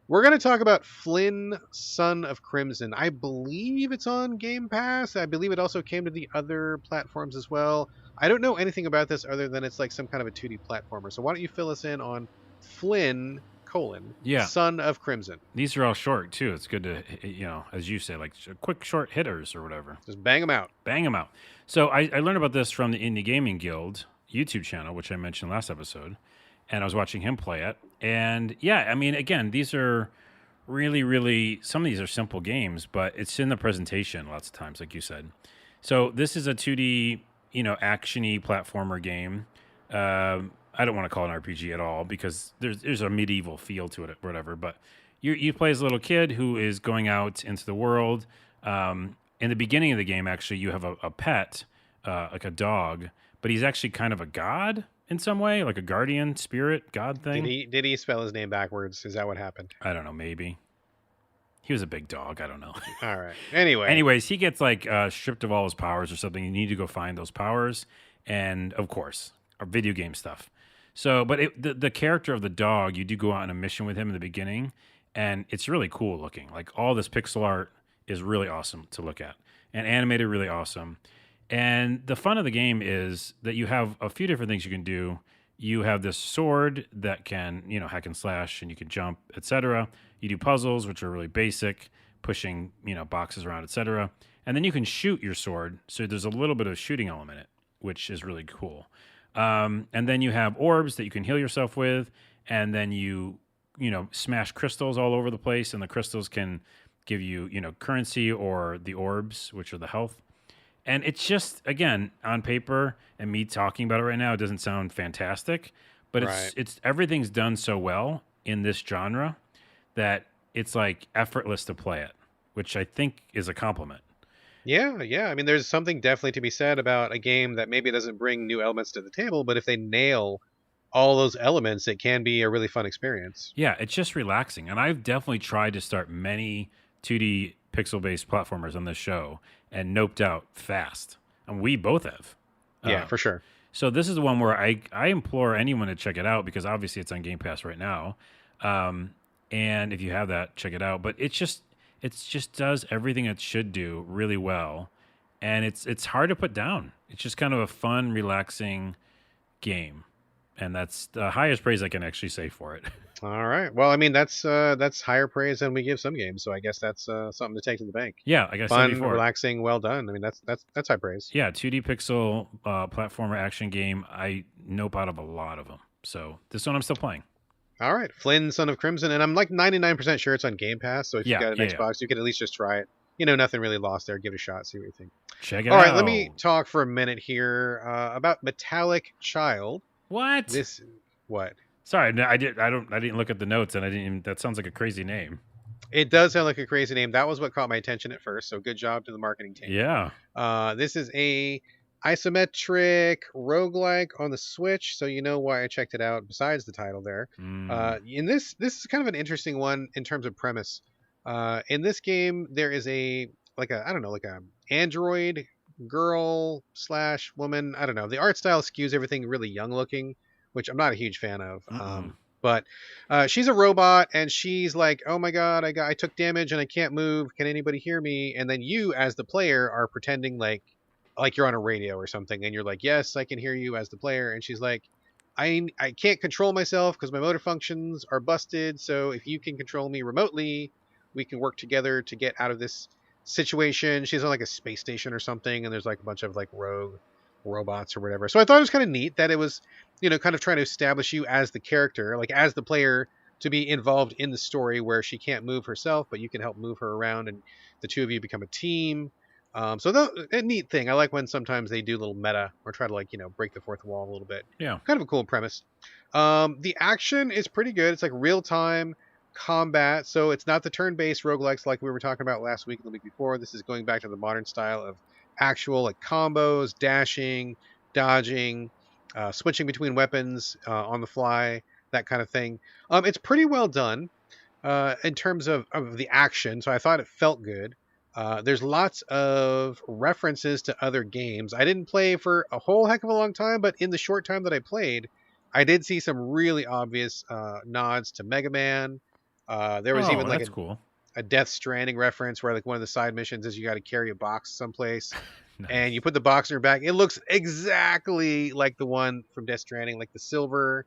We're going to talk about Flynn, Son of Crimson. I believe it's on Game Pass. I believe it also came to the other platforms as well. I don't know anything about this other than it's like some kind of a 2D platformer. So why don't you fill us in on Flynn, Son of Crimson. These are all short, too. It's good to, as you say, like quick, short hitters or whatever. Just bang them out. Bang them out. So I learned about this from the Indie Gaming Guild YouTube channel, which I mentioned last episode. And I was watching him play it. And yeah, I mean, again, these are really, really, some of these are simple games, but it's in the presentation lots of times, like you said. So this is a 2D, action-y platformer game. I don't want to call it an RPG at all because there's a medieval feel to it or whatever. But you play as a little kid who is going out into the world. In the beginning of the game, actually, you have a pet, like a dog, but he's actually kind of a god in some way, like a guardian spirit god thing. Did he spell his name backwards? Is that what happened? I don't know. Maybe he was a big dog. I don't know. All right. Anyways, he gets like stripped of all his powers or something. You need to go find those powers, and of course, our video game stuff. So, but the character of the dog, you do go out on a mission with him in the beginning, and it's really cool looking. Like all this pixel art is really awesome to look at, and animated really awesome. And the fun of the game is that you have a few different things you can do. You have this sword that can, hack and slash, and you can jump, etc. You do puzzles, which are really basic, pushing, boxes around, etc. And then you can shoot your sword. So there's a little bit of shooting element in it, which is really cool. And then you have orbs that you can heal yourself with. And then you smash crystals all over the place. And the crystals can give you, currency or the orbs, which are the health. And it's just, again, on paper, and me talking about it right now, it doesn't sound fantastic, but it's everything's done so well in this genre that it's like effortless to play it, which I think is a compliment. Yeah, yeah. I mean, there's something definitely to be said about a game that maybe doesn't bring new elements to the table, but if they nail all those elements, it can be a really fun experience. Yeah, it's just relaxing. And I've definitely tried to start many 2D pixel based platformers on this show and noped out fast. And we both have. Yeah, Uh, for sure. so this is the one where I implore anyone to check it out because obviously it's on Game Pass right now. Um, and if you have that, check it out. But it's just does everything it should do really well. And it's hard to put down. It's just kind of a fun, relaxing game. And that's the highest praise I can actually say for it. All right. Well, I mean, that's higher praise than we give some games, so I guess that's something to take to the bank. Yeah, like I said Fun, before. relaxing, well done. I mean, that's high praise. Yeah, 2D pixel platformer action game. I nope out of a lot of them. So this one I'm still playing. All right, Flynn, Son of Crimson, and I'm like 99% sure it's on Game Pass. So if Yeah, you got an yeah, Xbox, you could at least just try it. You know, nothing really lost there. Give it a shot, see what you think. check it All right, out. let me talk for a minute here about Metallic Child. What? This what? Sorry, no, I didn't look at the notes, and I didn't. Even, that sounds like a crazy name. It does sound like a crazy name. That was what caught my attention at first. So good job to the marketing team. Yeah. This is a isometric roguelike on the Switch, so you know why I checked it out. Besides the title there, in this is kind of an interesting one in terms of premise. In this game, there is a I don't know, like a android girl slash woman. I don't know. The art style skews everything really young looking, which I'm not a huge fan of. But she's a robot, and she's like, "Oh my god, I took damage and I can't move. Can anybody hear me?" And then you, as the player, are pretending like you're on a radio or something, and you're like, "Yes, I can hear you," as the player. And she's like, I can't control myself because my motor functions are busted. So if you can control me remotely, we can work together to get out of this situation." She's on like a space station or something, and there's like a bunch of like rogue robots or whatever. So I thought it was kind of neat that it was, kind of trying to establish you as the character, like as the player, to be involved in the story where she can't move herself, but you can help move her around, and the two of you become a team. So a neat thing. I like when sometimes they do a little meta or try to break the fourth wall a little bit. Yeah. Kind of a cool premise. The action is pretty good. It's like real time combat, so it's not the turn-based roguelikes like we were talking about last week and the week before. This is going back to the modern style of actual like combos, dashing, dodging, switching between weapons on the fly, that kind of thing. It's pretty well done in terms of the action, so I thought it felt good. There's lots of references to other games. I didn't play for a whole heck of a long time, but in the short time that I played, I did see some really obvious nods to Mega Man. There was even like that's cool. a Death Stranding reference where like one of the side missions is you got to carry a box someplace, Nice. and you put the box in your back. It looks exactly like the one from Death Stranding, like the silver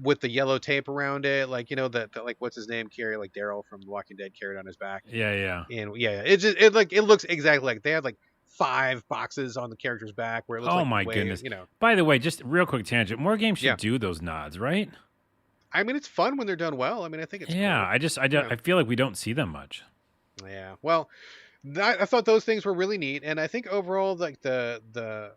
with the yellow tape around it, like that like what's his name carry, like Daryl from The Walking Dead carried on his back. Yeah. And yeah, it looks exactly like they had like 5 boxes on the character's back where it looks Oh like my goodness. you know. By the way, just real quick tangent. More games should Yeah. do those nods, right? I mean, it's fun when they're done well. I mean, I think it's Yeah. cool. I feel like we don't see them much. Yeah. Well, I thought those things were really neat, and I think overall, like the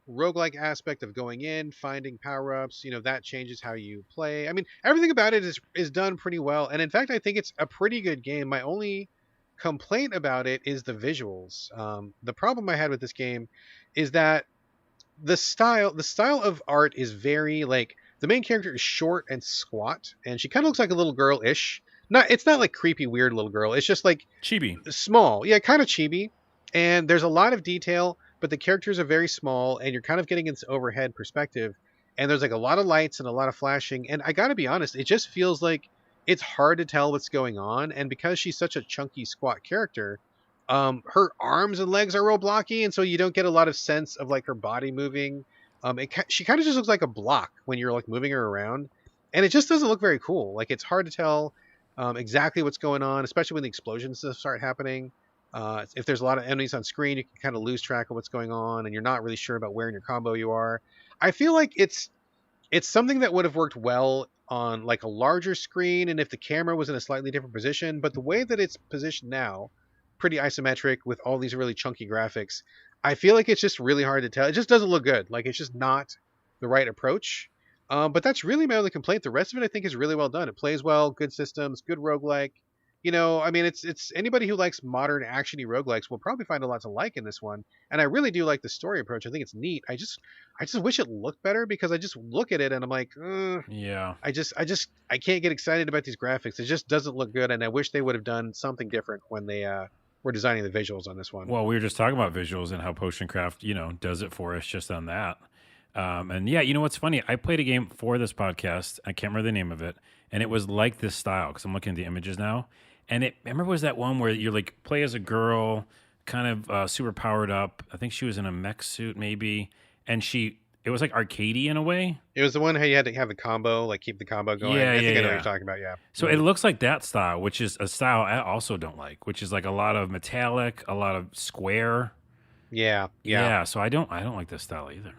roguelike aspect of going in, finding power ups, that changes how you play. I mean, everything about it is done pretty well, and in fact, I think it's a pretty good game. My only complaint about it is the visuals. The problem I had with this game is that the style of art is very like the main character is short and squat, and she kind of looks like a little girl-ish. It's not like creepy weird little girl. It's just like Chibi. small, yeah, kind of chibi. And there's a lot of detail, but the characters are very small, and you're kind of getting this overhead perspective. And there's like a lot of lights and a lot of flashing. And I got to be honest, it just feels like it's hard to tell what's going on. And because she's such a chunky, squat character, her arms and legs are real blocky, and so you don't get a lot of sense of like her body moving. She kind of just looks like a block when you're like moving her around, and it just doesn't look very cool. Like it's hard to tell exactly what's going on, especially when the explosions start happening. If there's a lot of enemies on screen, you can kind of lose track of what's going on, and you're not really sure about where in your combo you are. I feel like it's something that would have worked well on like a larger screen, and if the camera was in a slightly different position. But the way that it's positioned now, pretty isometric with all these really chunky graphics, I feel like it's just really hard to tell. It just doesn't look good. Like it's just not the right approach. But that's really my only complaint. The rest of it I think is really well done. It plays well, good systems, good roguelike. I mean, it's anybody who likes modern actiony roguelikes will probably find a lot to like in this one. And I really do like the story approach. I think it's neat. I just wish it looked better because I just look at it and I'm like, Yeah. I can't get excited about these graphics. It just doesn't look good, and I wish they would have done something different when they were designing the visuals on this one. Well, we were just talking about visuals and how Potioncraft, does it for us just on that. And yeah, you know what's funny? I played a game for this podcast. I can't remember the name of it, and it was like this style because I'm looking at the images now. And I remember it was that one where you like play as a girl, kind of super powered up. I think she was in a mech suit maybe, and it was like arcadey in a way. It was the one how you had to have the combo, like keep the combo going. Yeah, I think I know what yeah. you're talking about. Yeah. So it looks like that style, which is a style I also don't like, which is like a lot of metallic, a lot of square. Yeah. Yeah, so I don't like this style either.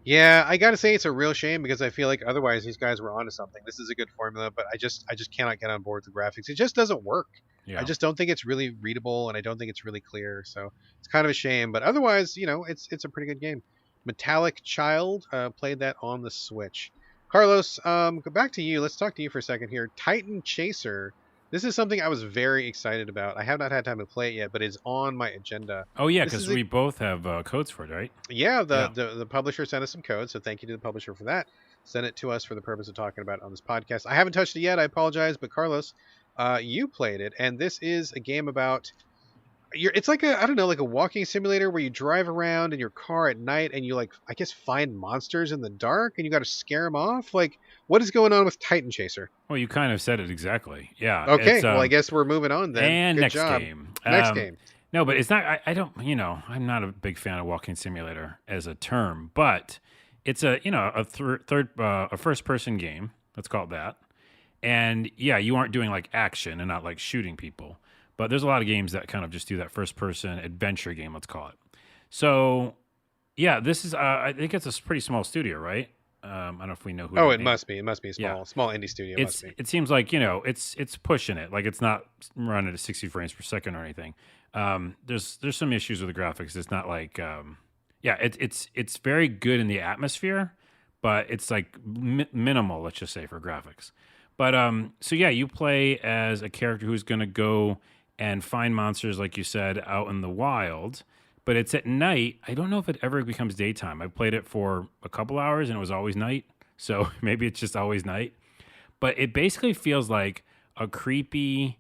Yeah, I gotta say it's a real shame because I feel like otherwise these guys were onto something. This is a good formula, but I just cannot get on board with the graphics. It just doesn't work. Yeah. I just don't think it's really readable, and I don't think it's really clear. So it's kind of a shame. But otherwise, it's a pretty good game. Metallic Child played that on the Switch. Carlos, go back to you. Let's talk to you for a second here. Titan Chaser. This is something I was very excited about. I have not had time to play it yet, but it's on my agenda. Oh yeah, This because is we both have codes for it, right? Yeah, Yeah. the publisher sent us some code, so thank you to the publisher for that. Send it to us for the purpose of talking about it on this podcast. I haven't touched it yet. I apologize, but Carlos, you played it, and this is a game about it's like I don't know, like a walking simulator where you drive around in your car at night and you like I guess find monsters in the dark and you got to scare them off. Like, what is going on with Titan Chaser? Well, you kind of said it exactly. Yeah. Okay, it's, well I guess we're moving on then. And Good next job. game. Next game. No, but it's not. I don't. I'm not a big fan of walking simulator as a term, but it's a first person game. Let's call it that. And yeah, you aren't doing like action and not like shooting people, but there's a lot of games that kind of just do that first person adventure game. Let's call it. So yeah, this is. I think it's a pretty small studio, right? I don't know if we know who. Oh, it must be. It must be a small indie studio. It seems like it's pushing it. Like it's not running at 60 frames per second or anything. There's some issues with the graphics. It's not like it's very good in the atmosphere, but it's like minimal. Let's just say for graphics. But so yeah, you play as a character who's going to go and find monsters, like you said, out in the wild. But it's at night. I don't know if it ever becomes daytime. I played it for a couple hours and it was always night. So maybe it's just always night. But it basically feels like a creepy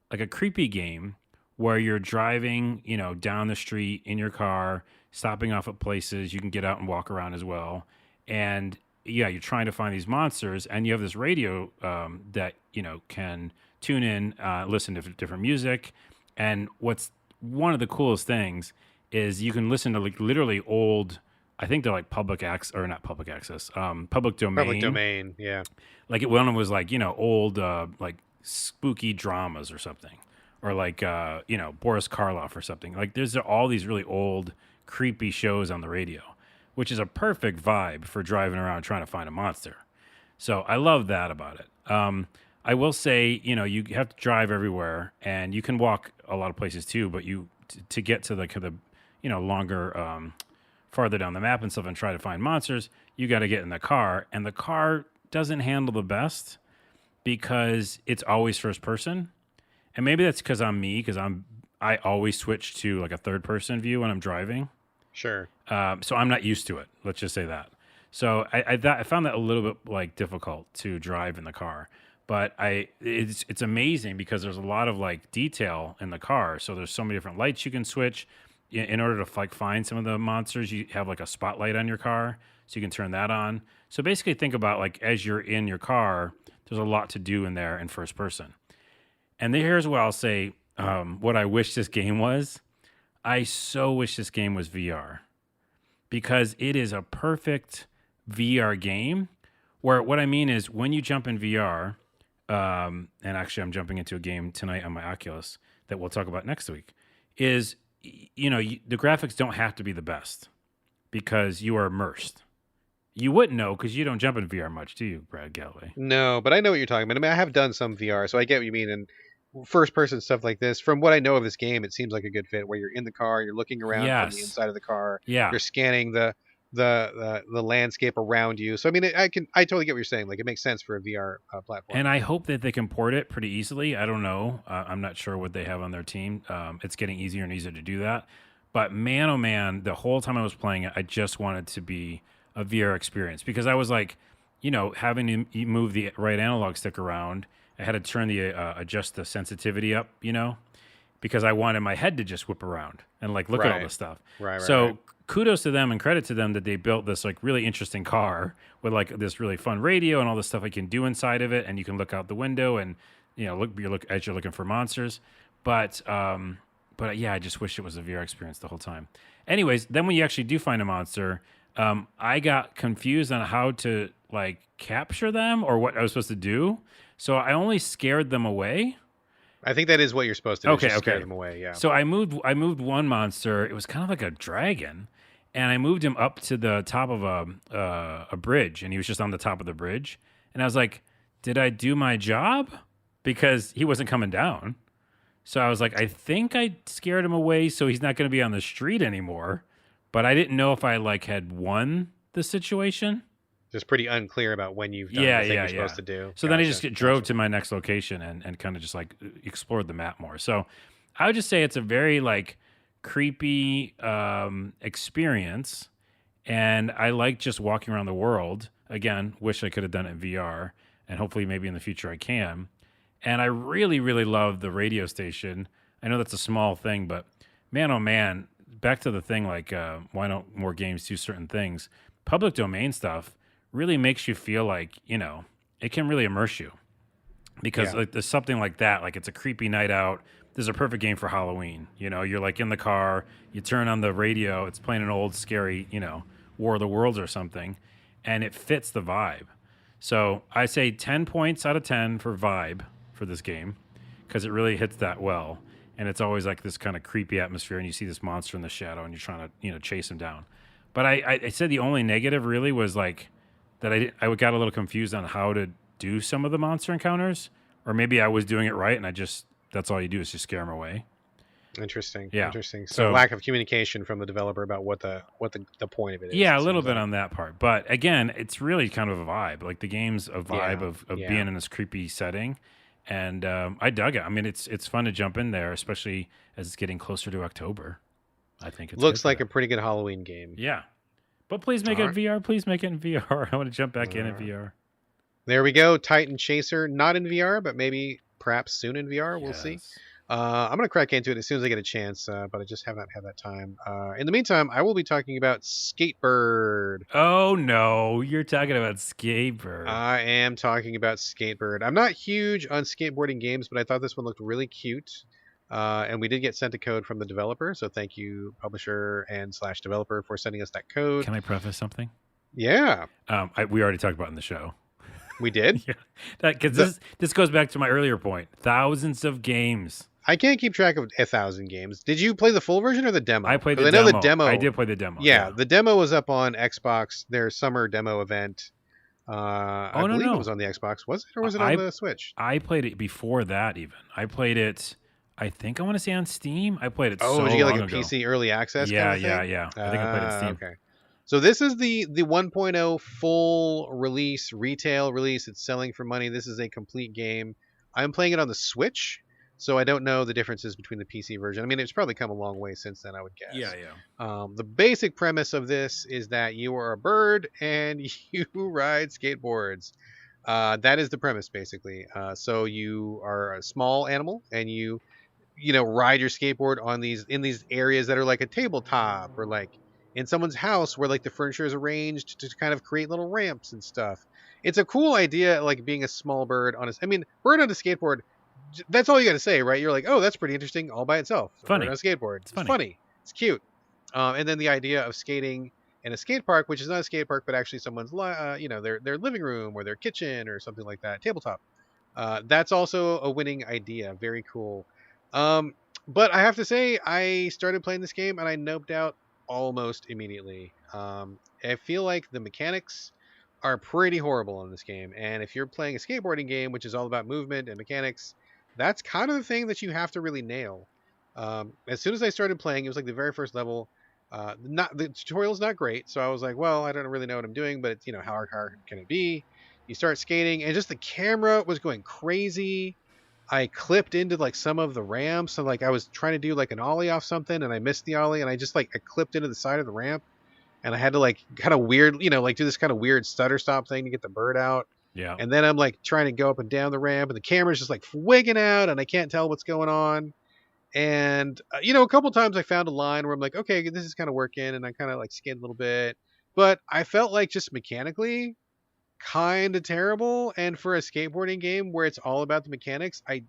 game where you're driving, down the street in your car, stopping off at places. You can get out and walk around as well. And yeah, you're trying to find these monsters, and you have this radio that can tune in, listen to different music. And what's one of the coolest things is you can listen to like literally old. I think they're like public access or not public access, public domain. Public domain, yeah. Like one was like old like spooky dramas or something, or like Boris Karloff or something. Like there's all these really old creepy shows on the radio, which is a perfect vibe for driving around trying to find a monster. So I love that about it. I will say, you have to drive everywhere, and you can walk a lot of places too. But to get to the longer, farther down the map and stuff, and try to find monsters, you got to get in the car, and the car doesn't handle the best because it's always first person, and maybe that's because I'm me, because I always switch to like a third person view when I'm driving. Sure. So I'm not used to it. Let's just say that. So I found that a little bit like difficult to drive in the car, but it's amazing because there's a lot of like detail in the car. So there's so many different lights you can switch in order to like find some of the monsters. You have like a spotlight on your car, so you can turn that on. So basically, think about like as you're in your car, there's a lot to do in there in first person. And here's what I'll say: what I wish this game was. I so wish this game was VR, because it is a perfect VR game where what I mean is when you jump in VR, and actually I'm jumping into a game tonight on my Oculus that we'll talk about next week, is, the graphics don't have to be the best because you are immersed. You wouldn't know because you don't jump in VR much, do you, Brad Galloway? No, but I know what you're talking about. I mean, I have done some VR, so I get what you mean. And first person stuff like this, from what I know of this game, it seems like a good fit where you're in the car, you're looking around from the inside of the car, Yeah. you're scanning the the landscape around you. So I mean, I totally get what you're saying. Like it makes sense for a VR platform. And I hope that they can port it pretty easily. I don't know. I'm not sure what they have on their team. It's getting easier and easier to do that. But man, oh man, the whole time I was playing it, I just wanted to be a VR experience because I was like, having to move the right analog stick around. I had to turn the adjust the sensitivity up, because I wanted my head to just whip around and like look at all Right. this stuff. Right. So kudos to them and credit to them that they built this like really interesting car with like this really fun radio and all this stuff I can do inside of it, and you can look out the window and look as you're looking for monsters. But yeah, I just wish it was a VR experience the whole time. Anyways, then when you actually do find a monster, I got confused on how to like capture them or what I was supposed to do. So I only scared them away. I think that is what you're supposed to do. Okay, Just scare okay. them away. Yeah. So I moved one monster. It was kind of like a dragon, and I moved him up to the top of a bridge, and he was just on the top of the bridge. And I was like, "Did I do my job?" Because he wasn't coming down. So I was like, "I think I scared him away, so he's not going to be on the street anymore." But I didn't know if I like had won the situation. Just pretty unclear about when you've done Yeah, the thing yeah, you're yeah. supposed to do. So then I Gotcha, just drove gotcha. to my next location and kind of just like explored the map more. So I would just say it's a very like creepy experience, and I like just walking around the world. Again, wish I could have done it in VR, and hopefully maybe in the future I can. And I really, really love the radio station. I know that's a small thing, but man, oh man, back to the thing like why don't more games do certain things? Public domain stuff really makes you feel like, it can really immerse you because Yeah. like there's something like that. Like it's a creepy night out. This is a perfect game for Halloween. You're like in the car, you turn on the radio, it's playing an old scary, War of the Worlds or something, and it fits the vibe. So I say 10 points out of 10 for vibe for this game because it really hits that well. And it's always like this kind of creepy atmosphere, and you see this monster in the shadow, and you're trying to, chase him down. But I said the only negative really was like that I got a little confused on how to do some of the monster encounters, or maybe I was doing it right, and that's all you do is just scare them away. Interesting. Yeah. Interesting. So, So- lack of communication from the developer about what the point of it is. Yeah, it a little seems bit like. on that part. But again, it's really kind of a vibe. Like the game's a vibe Yeah, of yeah. being in this creepy setting. And I dug it. I mean, it's fun to jump in there, especially as it's getting closer to October. I think it's Looks good for like that. a pretty good Halloween game. Yeah. But please make it Alright. VR. Please make it in VR. I want to jump back in Alright. VR. There we go. Titan Chaser, not in VR, but maybe perhaps soon in VR. We'll see. Yes. I'm gonna crack into it as soon as I get a chance, but I just have not had that time. In the meantime, I will be talking about Skatebird. Oh no, you're talking about Skatebird. I am talking about Skatebird. I'm not huge on skateboarding games, but I thought this one looked really cute. And we did get sent a code from the developer, so thank you, publisher and / developer, for sending us that code. Can I preface something? Yeah, We already talked about it in the show. we did. Yeah, because this goes back to my earlier point. Thousands of games. I can't keep track of 1,000 games. Did you play the full version or the demo? I played 'Cause the I know demo. the demo. I did play the demo. Yeah, the demo was up on Xbox. Their summer demo event. I no, believe no. it was on the Xbox. Was it, or was it on the Switch? I played it before that. Even I played it. I think I want to say on Steam. I played it. Oh, so did you get like long a ago. PC early access? Yeah, kind of thing? yeah. I think I played it on Steam. Okay. So this is the 1.0 full release, retail release. It's selling for money. This is a complete game. I'm playing it on the Switch, so I don't know the differences between the PC version. I mean, it's probably come a long way since then, I would guess. Yeah. The basic premise of this is that you are a bird and you ride skateboards. That is the premise, basically. So you are a small animal and you ride your skateboard on in these areas that are like a tabletop, or like in someone's house where like the furniture is arranged to kind of create little ramps and stuff. It's a cool idea, like being a small bird on bird on a skateboard. That's all you got to say, right? You're like, oh, that's pretty interesting all by itself. A Funny. bird on a skateboard. It's funny. funny. It's cute. And then the idea of skating in a skate park, which is not a skate park, but actually someone's, their living room or their kitchen or something like that, tabletop. That's also a winning idea. Very cool. But I have to say, I started playing this game and I noped out almost immediately. I feel like the mechanics are pretty horrible in this game. And if you're playing a skateboarding game, which is all about movement and mechanics, that's kind of the thing that you have to really nail. As soon as I started playing, it was like the very first level. Not the tutorial's not great, so I was like, well, I don't really know what I'm doing, but it's how hard can it be? You start skating, and just the camera was going crazy. I clipped into like some of the ramps, so like I was trying to do like an ollie off something, and I missed the ollie, and I just like I clipped into the side of the ramp, and I had to like kind of weird, like do this kind of weird stutter stop thing to get the bird out. Yeah. And then I'm like trying to go up and down the ramp, and the camera's just like wigging out, and I can't tell what's going on. And a couple times I found a line where I'm like, okay, this is kind of working, and I kind of like skid a little bit, but I felt like just mechanically kind of terrible. And for a skateboarding game where it's all about the mechanics, I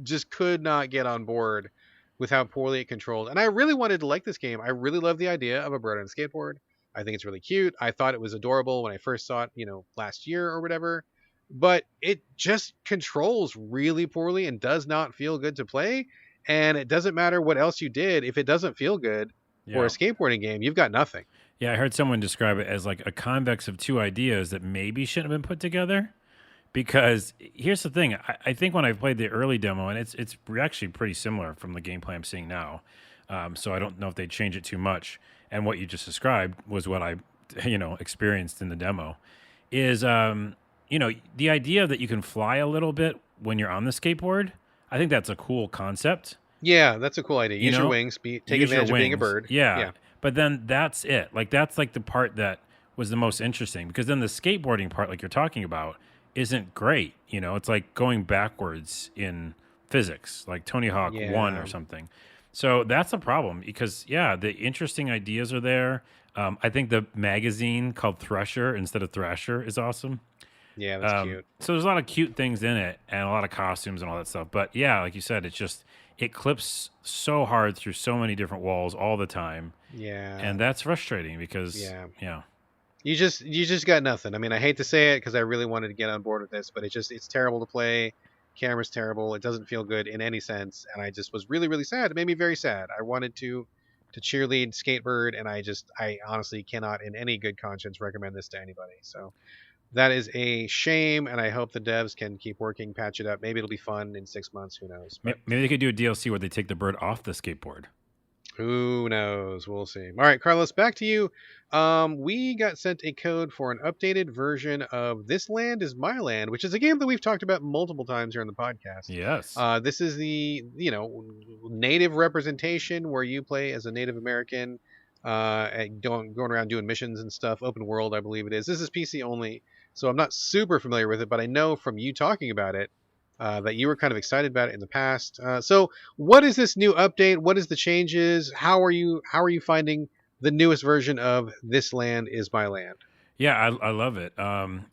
just could not get on board with how poorly it controlled. And I really wanted to like this game. I really love the idea of a bird on a skateboard. I think it's really cute. I thought it was adorable when I first saw it, last year or whatever. But it just controls really poorly and does not feel good to play. And it doesn't matter what else you did. If it doesn't feel good for a Yeah. skateboarding game, you've got nothing. Yeah, I heard someone describe it as like a convex of two ideas that maybe shouldn't have been put together. Because here's the thing, I think when I played the early demo, and it's actually pretty similar from the gameplay I'm seeing now, so I don't know if they change it too much. And what you just described was what I, experienced in the demo. Is the idea that you can fly a little bit when you're on the skateboard. I think that's a cool concept. Yeah, that's a cool idea. Use your wings, take Use your advantage of being a wings. bird. Yeah. But then that's it. Like that's like the part that was the most interesting because then the skateboarding part, like you're talking about, isn't great. It's like going backwards in physics, like Tony Hawk 1 or something. So that's a problem because, the interesting ideas are there. I think the magazine called Thresher instead of Thrasher is awesome. Yeah, that's cute. So there's a lot of cute things in it and a lot of costumes and all that stuff. But yeah, like you said, it clips so hard through so many different walls all the time. Yeah. And that's frustrating because, You just got nothing. I mean, I hate to say it because I really wanted to get on board with this, but it's terrible to play. Camera's terrible. It doesn't feel good in any sense, and I just was really, really sad. It made me very sad. I wanted to cheerlead Skatebird, and I honestly cannot, in any good conscience, recommend this to anybody. So that is a shame, and I hope the devs can keep working, patch it up. Maybe it'll be fun in 6 months. Who knows? But maybe they could do a DLC where they take the bird off the skateboard. who knows? We'll see. All right, Carlos, back to you. We got sent a code for an updated version of This Land Is My Land, which is a game that we've talked about multiple times here on the podcast. Yes. This is the native representation where you play as a Native American, going around doing missions and stuff. Open world, I believe it is. This is PC only, so I'm not super familiar with it, but I know from you talking about it that you were kind of excited about it in the past. So what is this new update? What is the changes? How are you finding the newest version of This Land Is My Land? Yeah, I love it.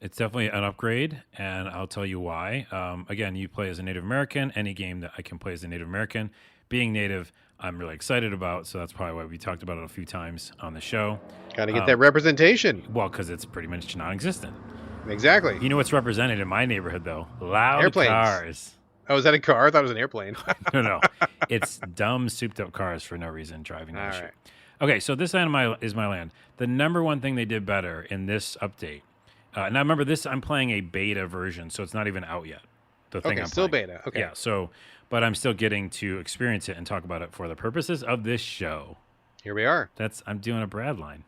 It's definitely an upgrade, and I'll tell you why. Again, you play as a Native American. Any game that I can play as a Native American, being Native, I'm really excited about. So that's probably why we talked about it a few times on the show. Got to get that representation. Well, because it's pretty much non-existent. Exactly. You know what's represented in my neighborhood, though? Loud Airplanes. Cars. Oh, is that a car? I thought it was an airplane. No. It's dumb, souped-up cars for no reason driving down the street. Right. Okay, so This Land Is My Land. The number one thing they did better in this update. Now, remember, I'm playing a beta version, so it's not even out yet. The thing I'm still playing. beta. Okay. Yeah, but I'm still getting to experience it and talk about it for the purposes of this show. Here we are. I'm doing a Brad line.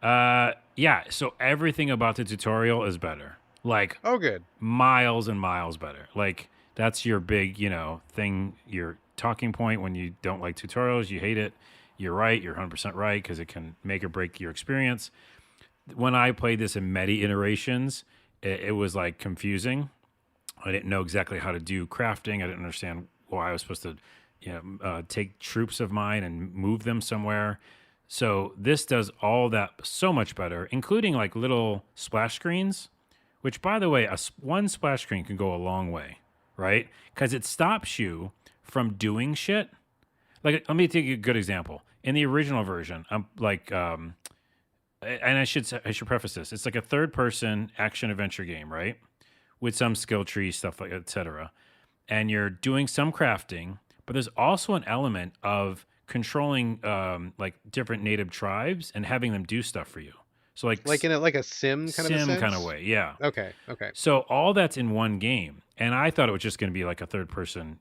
So everything about the tutorial is better. Like, oh, good. Miles and miles better. Like, that's your big, thing, your talking point when you don't like tutorials, you hate it. You're right. You're 100% right because it can make or break your experience. When I played this in many iterations, it was like confusing. I didn't know exactly how to do crafting. I didn't understand why I was supposed to, take troops of mine and move them somewhere. So this does all that so much better, including like little splash screens, which, by the way, one splash screen can go a long way, right? Because it stops you from doing shit. Like, let me take a good example. In the original version, I'm like, and I should preface this. It's like a third-person action-adventure game, right? With some skill tree, stuff like etc. And you're doing some crafting, but there's also an element of controlling like different native tribes and having them do stuff for you. So like in a sim kind of a sense? kind of way, yeah. Okay. So all that's in one game, and I thought it was just going to be like a third-person,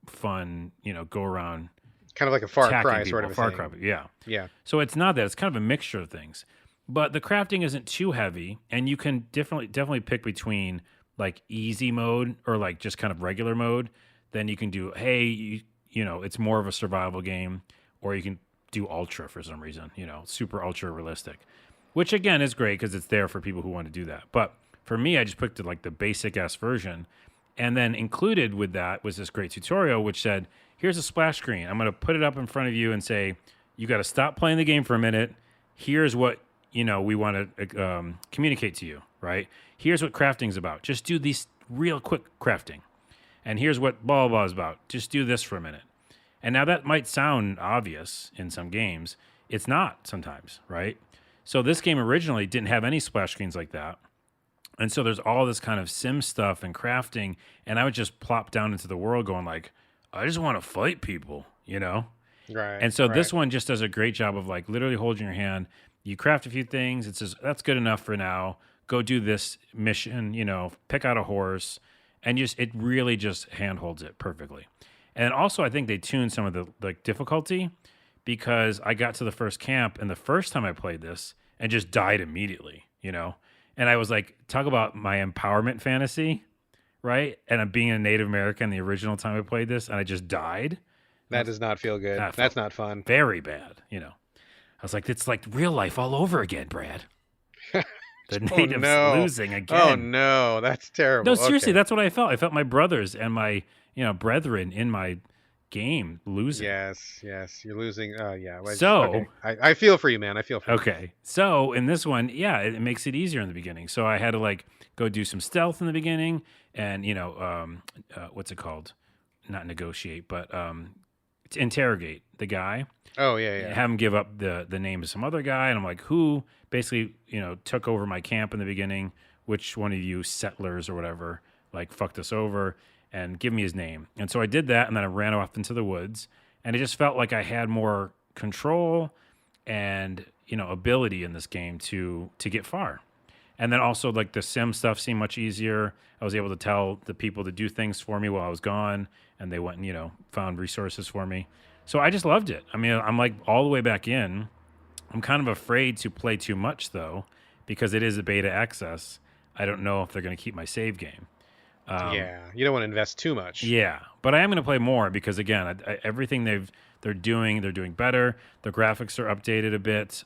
fun, go around. Kind of like a Far attacking Cry people. sort of a Far thing. Cry, yeah. Yeah. So it's not that. It's kind of a mixture of things. But the crafting isn't too heavy, and you can definitely pick between like easy mode or like just kind of regular mode. Then you can do, hey, you know, it's more of a survival game, or you can do ultra for some reason, you know, super ultra realistic, which again is great because it's there for people who want to do that. But for me, I just picked like the basic ass version, and then included with that was this great tutorial which said, here's a splash screen. I'm going to put it up in front of you and say, you got to stop playing the game for a minute. Here's what, you know, we want to communicate to you, right? Here's what crafting's about. Just do these real quick crafting. And here's what blah, blah, blah is about. Just do this for a minute. And now that might sound obvious in some games. It's not sometimes, right? So this game originally didn't have any splash screens like that. And so there's all this kind of sim stuff and crafting. And I would just plop down into the world going like, I just want to fight people, you know? Right. And so right. this one just does a great job of like literally holding your hand. You craft a few things. It says, that's good enough for now. Go do this mission, you know, pick out a horse. And just it really just handholds it perfectly. And also I think they tuned some of the like difficulty because I got to the first camp and the first time I played this and just died immediately, you know? And I was like, talk about my empowerment fantasy, right? And I'm being a Native American the original time I played this and I just died. That does not feel good. That's not fun. Very bad, you know. I was like, it's like real life all over again, Brad. The natives losing again. Oh no, that's terrible. No, seriously, that's what I felt. I felt my brothers and my, you know, brethren in my game losing. Yes, you're losing. Yeah. So okay. I feel for you, man. I feel for you. Okay, so in this one, yeah, it makes it easier in the beginning. So I had to like go do some stealth in the beginning, and you know, what's it called? Not negotiate, but to interrogate the guy. Oh yeah. Have him give up the name of some other guy, and I'm like, who basically, you know, took over my camp in the beginning? Which one of you settlers or whatever like fucked us over? And give me his name. And so I did that, and then I ran off into the woods, and it just felt like I had more control and, you know, ability in this game to get far. And then also like the sim stuff seemed much easier. I was able to tell the people to do things for me while I was gone, and they went and, you know, found resources for me. So I just loved it. I mean, I'm like all the way back in. I'm kind of afraid to play too much though, because it is a beta access. I don't know if they're going to keep my save game. Yeah, you don't want to invest too much. Yeah, but I am going to play more because again, everything they're doing better. The graphics are updated a bit.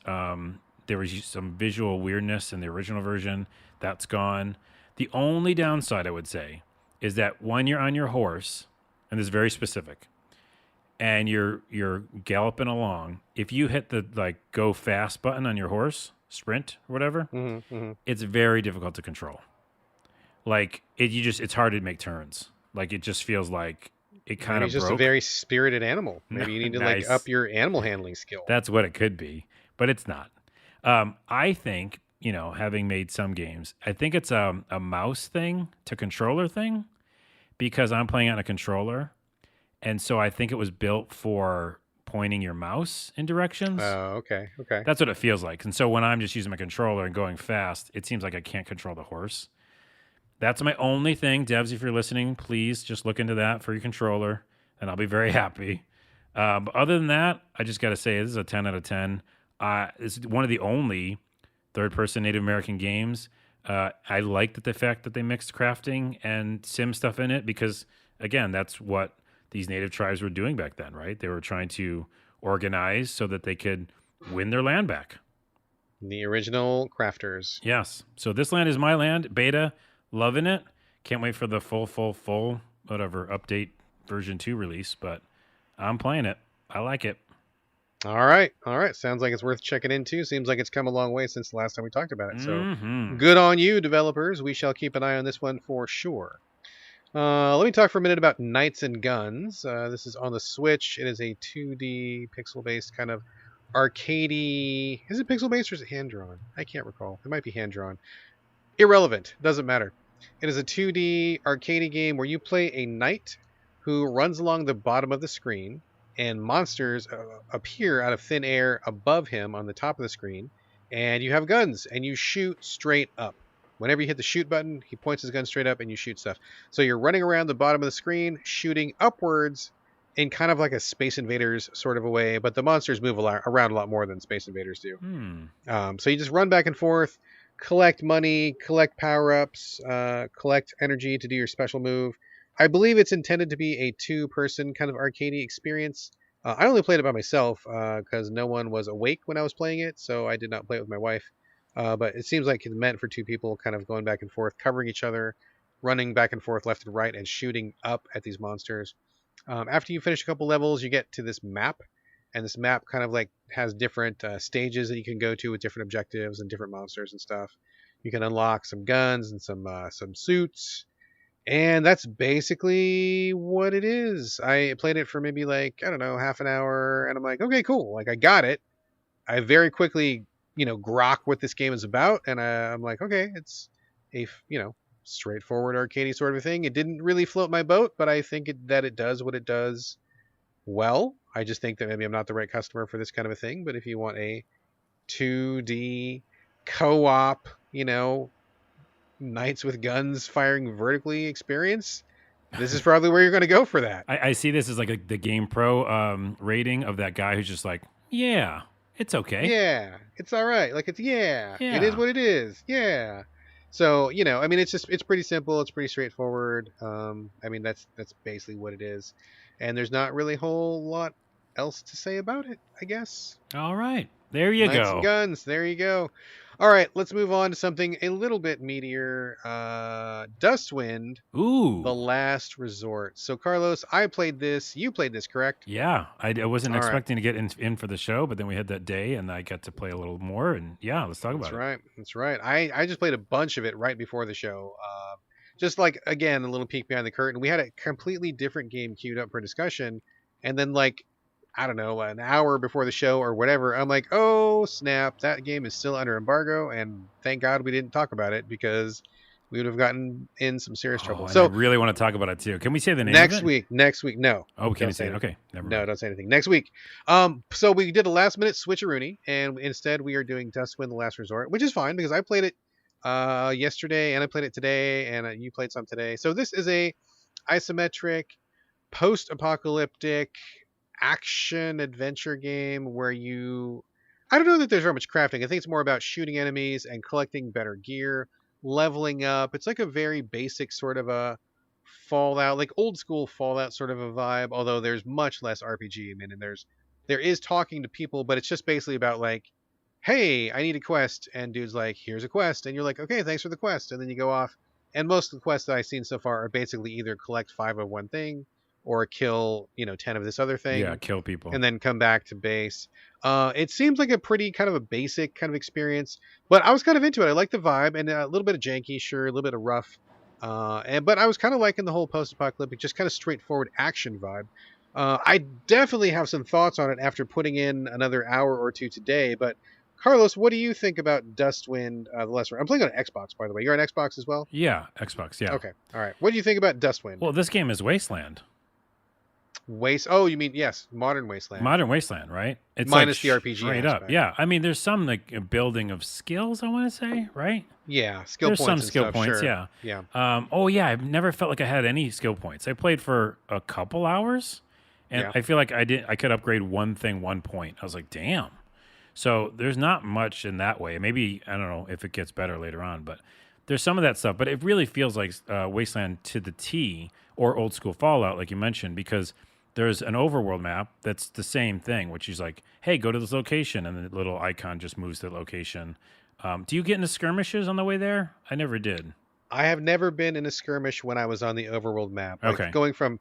There was some visual weirdness in the original version. That's gone. The only downside I would say is that when you're on your horse, and this is very specific, and you're galloping along, if you hit the like go fast button on your horse, sprint or whatever, it's very difficult to control. Like it's hard to make turns. Like it just feels like it kind of just broke. A very spirited animal. Maybe you need to Nice. like up your animal handling skill. That's what it could be, but it's not. I think, you know, having made some games, I think it's a mouse thing to controller thing because I'm playing on a controller, and so I think it was built for pointing your mouse in directions. Oh, okay. That's what it feels like. And so when I'm just using my controller and going fast, it seems like I can't control the horse. That's my only thing. Devs, if you're listening, please just look into that for your controller, and I'll be very happy. But other than that, I just got to say this is a 10 out of 10. It's one of the only third-person Native American games. I liked the fact that they mixed crafting and sim stuff in it because, again, that's what these native tribes were doing back then, right? They were trying to organize so that they could win their land back. The original crafters. Yes. So this land is my land. Beta. Loving it. Can't wait for the full, whatever, update version 2 release, but I'm playing it. I like it. All right. Sounds like it's worth checking into. Seems like it's come a long way since the last time we talked about it. So good on you, developers. We shall keep an eye on this one for sure. Let me talk for a minute about Knights and Guns. This is on the Switch. It is a 2D pixel-based kind of arcadey. Is it pixel-based or is it hand-drawn? I can't recall. It might be hand-drawn. Irrelevant. Doesn't matter. It is a 2D arcade game where you play a knight who runs along the bottom of the screen, and monsters appear out of thin air above him on the top of the screen, and you have guns, and you shoot straight up. Whenever you hit the shoot button, he points his gun straight up, and you shoot stuff. So you're running around the bottom of the screen, shooting upwards, in kind of like a Space Invaders sort of a way, but the monsters move around a lot more than Space Invaders do. Hmm. So you just run back and forth, collect money, collect power-ups, collect energy to do your special move. I believe it's intended to be a two-person kind of arcadey experience. I only played it by myself because no one was awake when I was playing it, so I did not play it with my wife. But it seems like it's meant for two people, kind of going back and forth, covering each other, running back and forth left and right, and shooting up at these monsters. After you finish a couple levels, you get to this map, and this map kind of like has different stages that you can go to with different objectives and different monsters and stuff. You can unlock some guns and some suits, and that's basically what it is. I played it for maybe like, I don't know, half an hour, and I'm like, okay, cool. Like, I got it. I very quickly, grok what this game is about, and I'm like, okay, it's a, straightforward arcadey sort of a thing. It didn't really float my boat, but I think that it does what it does well. I just think that maybe I'm not the right customer for this kind of a thing, but if you want a 2D co-op, knights with guns firing vertically experience, this is probably where you're going to go for that. I see this as like the Game Pro rating of that guy who's just like, yeah, it's okay. Yeah, it's all right. Like, it Yeah. is what it is. Yeah. So, it's pretty simple. It's pretty straightforward. That's basically what it is. And there's not really a whole lot else to say about it, I guess. All right. There you Knights go. and guns. There you go. All right, let's move on to something a little bit meatier. Dustwind, Ooh. The Last Resort. So, Carlos, I played this. You played this, correct? Yeah. I wasn't All right. expecting to get in for the show, but then we had that day and I got to play a little more. And yeah, let's talk about That's it. right. That's right. I just played a bunch of it right before the show. Just like, again, a little peek behind the curtain. We had a completely different game queued up for discussion. And then, like, I don't know, an hour before the show or whatever, I'm like, oh, snap, that game is still under embargo. And thank God we didn't talk about it because we would have gotten in some serious trouble. And So I really want to talk about it too. Can we say the name next of it? week, no. Oh, can we Don't say it? anything. Okay. Never No, mind. don't say anything. Next week. So we did a last minute switcheroony, and instead we are doing Dustwind: The Last Resort, which is fine because I played it yesterday and I played it today, and you played some today. So this is a isometric, post-apocalyptic action adventure game where I don't know that there's very much crafting. I think it's more about shooting enemies and collecting better gear, leveling up. It's like a very basic sort of a Fallout, like old school Fallout sort of a vibe, although there's much less RPG. And there is talking to people, but it's just basically about like, hey, I need a quest, and dude's like, here's a quest, and you're like, okay, thanks for the quest, and then you go off. And most of the quests that I've seen so far are basically either collect 5 of one thing or kill 10 of this other thing. Yeah, kill people. And then come back to base. It seems like a pretty kind of a basic kind of experience, but I was kind of into it. I like the vibe, and a little bit of janky, sure, a little bit of rough. But I was kind of liking the whole post-apocalyptic, just kind of straightforward action vibe. I definitely have some thoughts on it after putting in another hour or two today. But Carlos, what do you think about Dustwind: The Last Resort? I'm playing on Xbox, by the way. You're on Xbox as well? Yeah, Xbox. Yeah. Okay. All right. What do you think about Dustwind? Well, this game is Wasteland. Oh, you mean, yes, Modern Wasteland. Modern Wasteland, right? It's minus like the RPG straight aspect. up. Yeah, I mean, there's some like building of skills. I want to say, right? Yeah, skill There's points. some and skill stuff, points. sure. Yeah. Yeah. Oh yeah, I've never felt like I had any skill points. I played for a couple hours, and Yeah. I feel like I could upgrade one thing 1 point. I was like, damn. So there's not much in that way. Maybe I don't know if it gets better later on, but there's some of that stuff. But it really feels like Wasteland to the T or old school Fallout, like you mentioned, because there's an overworld map that's the same thing, which is like, hey, go to this location, and the little icon just moves to the location. Do you get into skirmishes on the way there? I never did. I have never been in a skirmish when I was on the overworld map. Like, Okay. going from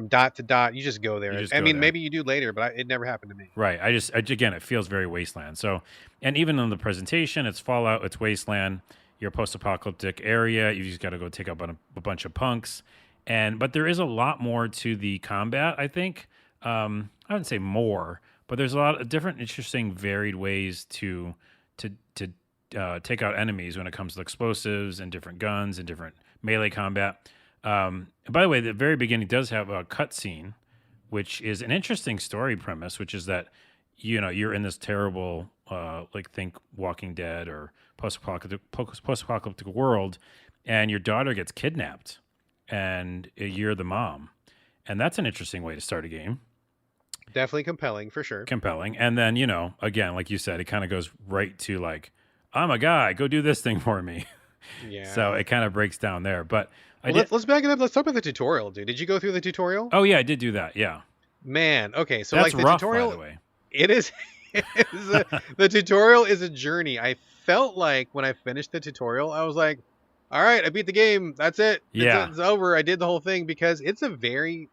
dot to dot, you just go there. You just I go mean, there. maybe you do later, but it never happened to me. Right. Again, it feels very Wasteland. So, and even in the presentation, it's Fallout, it's Wasteland, your post-apocalyptic area. You just got to go take out a bunch of punks, but there is a lot more to the combat. I think I wouldn't say more, but there's a lot of different, interesting, varied ways to take out enemies when it comes to explosives and different guns and different melee combat. And by the way, the very beginning does have a cutscene, which is an interesting story premise, which is that you're in this terrible, like think Walking Dead or post-apocalyptic world, and your daughter gets kidnapped, and you're the mom, And that's an interesting way to start a game. Definitely compelling for sure. Compelling. And then, again, like you said, it kind of goes right to like, I'm a guy, go do this thing for me. So Yeah. it kind of breaks down there. But I Well, did. let's back it up. Let's talk about the tutorial, dude. Did you go through the tutorial? Oh, yeah, I did do that. Yeah. Man, okay. So That's like the rough, by the tutorial, way. it is. The tutorial is a journey. I felt like when I finished the tutorial, I was like, "All right, I beat the game. That's it. Yeah. It's over. I did the whole thing," because it's a very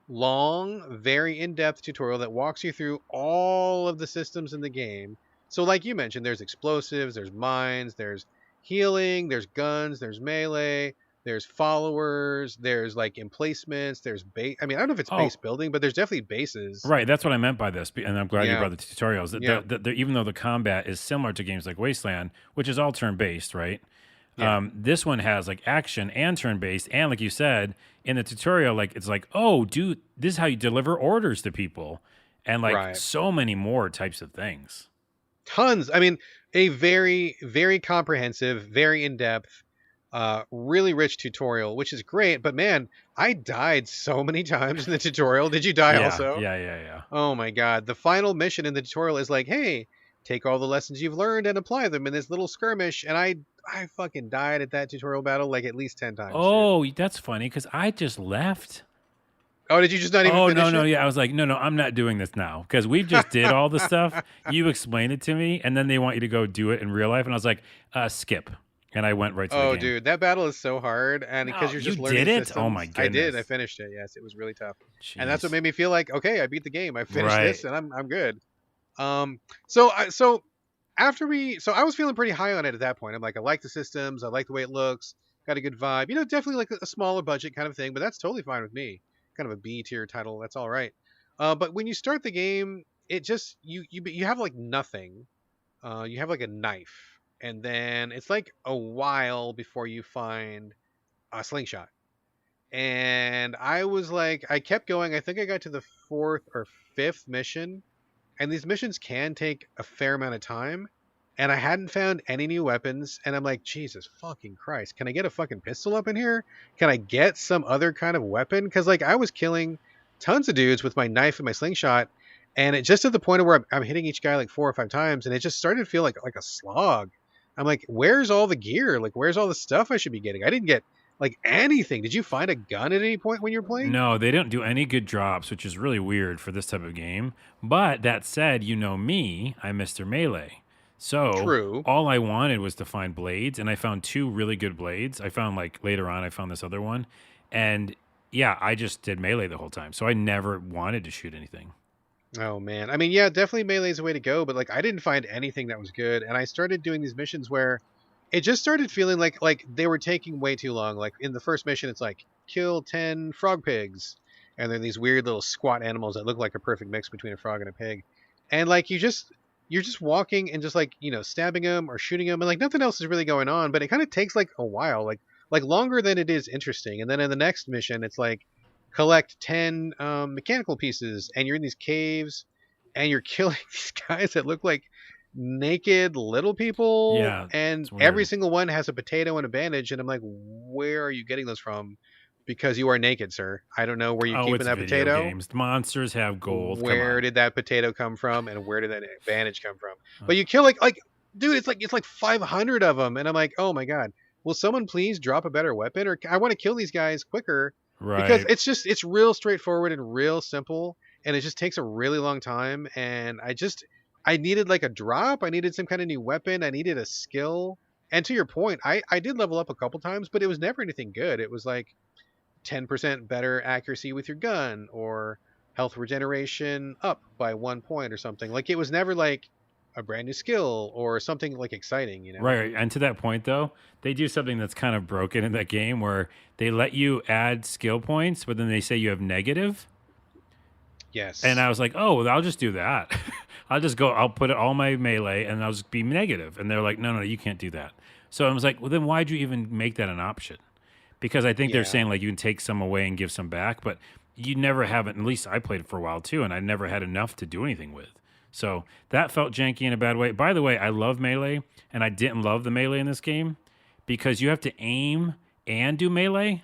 long, very in-depth tutorial that walks you through all of the systems in the game. So, like you mentioned, there's explosives, there's mines, there's healing, there's guns, there's melee, there's followers, there's like emplacements, there's base. I mean, I don't know if it's Oh, base building, but there's definitely bases. right. That's what I meant by this. And I'm glad you Yeah, brought the tutorials. yeah, Even though the combat is similar to games like Wasteland, which is all turn based, right? yeah. This one has like action and turn based. And like you said, in the tutorial, like it's like, oh, dude, this is how you deliver orders to people. And like Right. so many more types of things. Tons. I mean, a very, very comprehensive, very in-depth, really rich tutorial, which is great. But man, I died so many times in the tutorial. Did you die Yeah. also? Yeah. Yeah. Yeah. Oh my God. The final mission in the tutorial is like, hey, take all the lessons you've learned and apply them in this little skirmish. And I fucking died at that tutorial battle like at least 10 times, dude. Oh, that's funny because I just left. Oh, did you just not even Oh no, finish no, it? yeah. I was like, no, I'm not doing this now because we just did all the stuff. You explained it to me, and then they want you to go do it in real life, and I was like, skip, and I went right to the Oh, game. dude, that battle is so hard, and because No, you're you just learning did it? Oh my systems. I did. I goodness. finished it. Yes, it was really tough, and that's what Jeez. made me feel like, okay, I beat the game. I finished Right. this, and I'm good. So after so I was feeling pretty high on it at that point. I'm like, I like the systems. I like the way it looks. Got a good vibe. Definitely like a smaller budget kind of thing, but that's totally fine with me. Kind of a B tier title. That's all right. But when you start the game, it just you have like nothing. You have like a knife, and then it's like a while before you find a slingshot. And I was like, I kept going. I think I got to the fourth or fifth mission, and these missions can take a fair amount of time. And I hadn't found any new weapons, and I'm like, Jesus fucking Christ, can I get a fucking pistol up in here? Can I get some other kind of weapon? Because like I was killing tons of dudes with my knife and my slingshot, and it just to the point of where I'm hitting each guy like 4 or 5 times, and it just started to feel like a slog. I'm like, where's all the gear? Like, where's all the stuff I should be getting? I didn't get like anything. Did you find a gun at any point when you were playing? No, they don't do any good drops, which is really weird for this type of game. But that said, you know me, I'm Mr. Melee. So True. all I wanted was to find blades, and I found two really good blades. I found like later on, I found this other one, and yeah, I just did melee the whole time. So I never wanted to shoot anything. Oh man. I mean, yeah, definitely melee's the way to go, but like I didn't find anything that was good, and I started doing these missions where it just started feeling like they were taking way too long. Like in the first mission, it's like kill 10 frog pigs, and they're these weird little squat animals that look like a perfect mix between a frog and a pig. And like you're just walking and just like stabbing them or shooting them, and like nothing else is really going on. But it kind of takes like a while, like longer than it is interesting. And then in the next mission, it's like collect 10 mechanical pieces, and you're in these caves, and you're killing these guys that look like naked little people, Yeah, and it's every weird. single one has a potato and a bandage, and I'm like, where are you getting those from? Because you are naked, sir. I don't know where you're Oh, keeping it's that video potato. games. Monsters have gold. Come Where on. did that potato come from, and where did that bandage come from? But you kill like dude, it's like 500 of them, and I'm like, oh my god, will someone please drop a better weapon, or I want to kill these guys quicker, because Right. it's real straightforward and real simple, and it just takes a really long time. And I needed like a drop. I needed some kind of new weapon. I needed a skill. And to your point, I did level up a couple times, but it was never anything good. It was like 10% better accuracy with your gun, or health regeneration up by 1 point or something. Like it was never like a brand new skill or something like exciting. Right. And to that point, though, they do something that's kind of broken in that game where they let you add skill points, but then they say you have negative. And Yes. I was like, oh, well, I'll just do that. I'll put it all my melee and I'll just be negative. And they're like, no, you can't do that. So I was like, well, then why'd you even make that an option? Because I think they're Yeah. saying like you can take some away and give some back, but you never have it. At least I played it for a while too, and I never had enough to do anything with. So that felt janky in a bad way. By the way, I love melee, and I didn't love the melee in this game because you have to aim and do melee.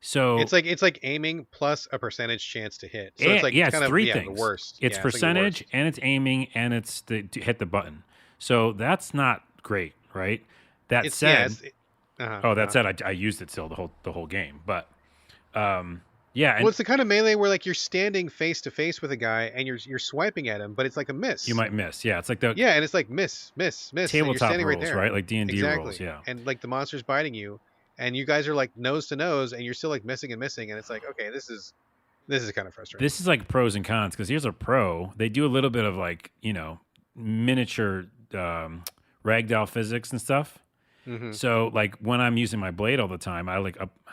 So It's like aiming plus a percentage chance to hit. So it's like yeah, it's kind of three the things. worst. It's Yeah, it's like the percentage, worst. and it's aiming, and it's to hit the button. So that's not great, right? That It's yeah, said, it's uh-huh, oh, that uh-huh. said, I used it still the whole game, but yeah, Well, and it's the kind of melee where like you're standing face to face with a guy and you're swiping at him, but it's like a you miss. might miss. Yeah, it's like the Yeah, and it's like miss, miss, miss, and you're tabletop standing right rules, there. right? Like D&D rules. Exactly. Yeah. And like the monster's biting you, and you guys are like nose to nose, and you're still like missing and missing, and it's like, okay, this is kind of frustrating. This is like pros and cons because here's a pro. They do a little bit of like, miniature ragdoll physics and stuff. Mm-hmm. So like when I'm using my blade all the time, I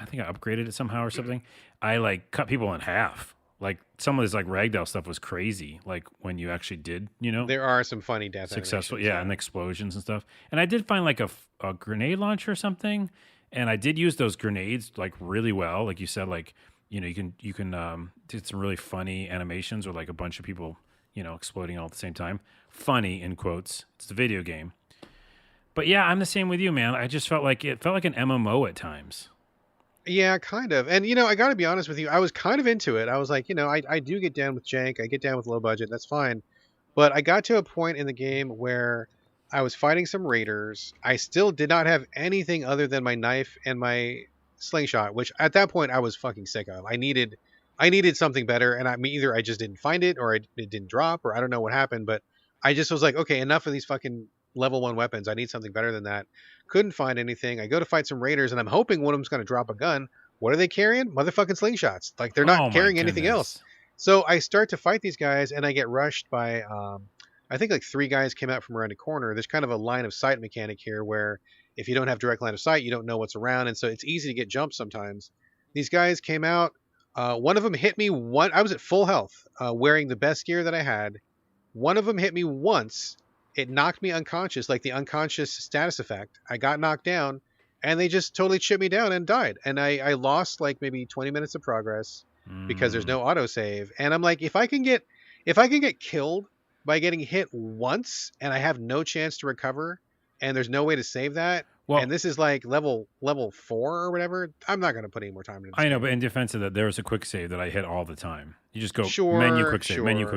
think I upgraded it somehow or something. I like cut people in half. Like some of this like ragdoll stuff was crazy. Like when you actually did, There are some funny death successful, animations. yeah, and explosions and stuff. And I did find like a grenade launcher or something, and I did use those grenades like really well. Like you said, like you can do some really funny animations or like a bunch of people exploding all at the same time. Funny in quotes. It's a video game. But yeah, I'm the same with you, man. I just felt like it felt like an MMO at times. Yeah, kind of. And I got to be honest with you, I was kind of into it. I was like, I do get down with jank. I get down with low budget. That's fine. But I got to a point in the game where I was fighting some raiders. I still did not have anything other than my knife and my slingshot, which at that point I was fucking sick of. I needed something better, and either I just didn't find it, or it didn't drop, or I don't know what happened. But I just was like, okay, enough of these fucking level 1 weapons. I need something better than that. Couldn't find anything. I go to fight some raiders, and I'm hoping one of them's going to drop a gun. What are they carrying? Motherfucking slingshots. Like they're not Oh my carrying anything else. goodness. So I start to fight these guys, and I get rushed by. I think like 3 guys came out from around a corner. There's kind of a line of sight mechanic here, where if you don't have direct line of sight, you don't know what's around, and so it's easy to get jumped sometimes. These guys came out. One of them hit me one. I was at full health, wearing the best gear that I had. One of them hit me once. It knocked me unconscious, like the unconscious status effect. I got knocked down, and they just totally chipped me down and died. And I lost like maybe 20 minutes of progress because there's Mm. no autosave. And I'm like, if I can get killed by getting hit once, and I have no chance to recover, and there's no way to save that, and Well, this is like level 4 or whatever, I'm not going to put any more time into this I know, game. but in defense of that, there was a quick save that I hit all the time. You just go Sure, menu sure. quick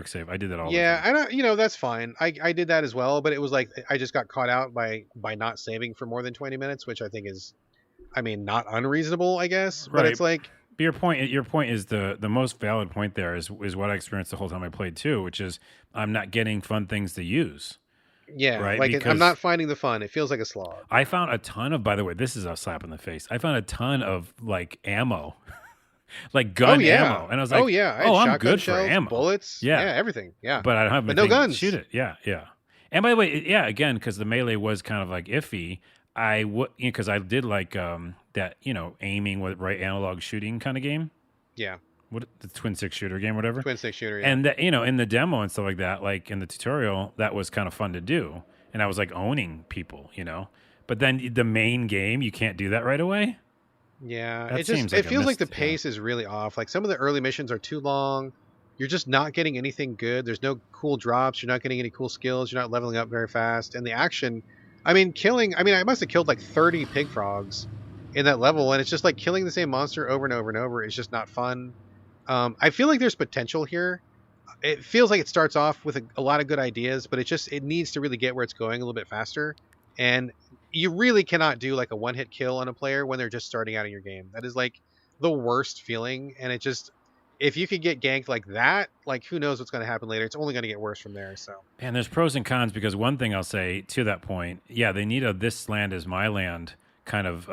save. I did that all the Yeah, time. I don't. That's fine. I did that as well, but it was like I just got caught out by not saving for more than 20 minutes, which I think is, I mean, not unreasonable, I guess. But Right. it's like, But your point is the most valid point there is what I experienced the whole time I played too, which is I'm not getting fun things to use, yeah, right? like I'm Because not finding the fun. It feels like a slog. I found a ton of, by the way, this is a slap in the face. I found a ton of like ammo, like Oh gun yeah, ammo, and I was oh like, yeah. I had oh, I'm shotgun good for shells, ammo. bullets, Yeah, yeah, everything, yeah. but I don't have But no anything to shoot guns. it. Yeah, yeah. And by the way, yeah, again, because the melee was kind of like iffy. I would because I did like that aiming with right analog shooting kind of game. Yeah, What the twin stick shooter game, whatever. twin stick shooter. Yeah, And that in the demo and stuff like that, like in the tutorial, that was kind of fun to do. And I was like owning people. But then the main game, you can't do that right away. yeah. That It just seems like it a feels like missed. the Yeah. pace is really off. Like some of the early missions are too long. You're just not getting anything good. There's no cool drops. You're not getting any cool skills. You're not leveling up very fast. And the action, I mean, killing. I mean, I must have killed like 30 pig frogs in that level, and it's just like killing the same monster over and over and over. It's just not fun. I feel like there's potential here. It feels like it starts off with a lot of good ideas, but it needs to really get where it's going a little bit faster. And you really cannot do like a one-hit kill on a player when they're just starting out in your game. That is like the worst feeling, and it just, if you could get ganked like that, like who knows what's going to happen later. It's only going to get worse from there. So And there's pros and cons because one thing I'll say to that point, yeah, they need a "this land is my land" kind of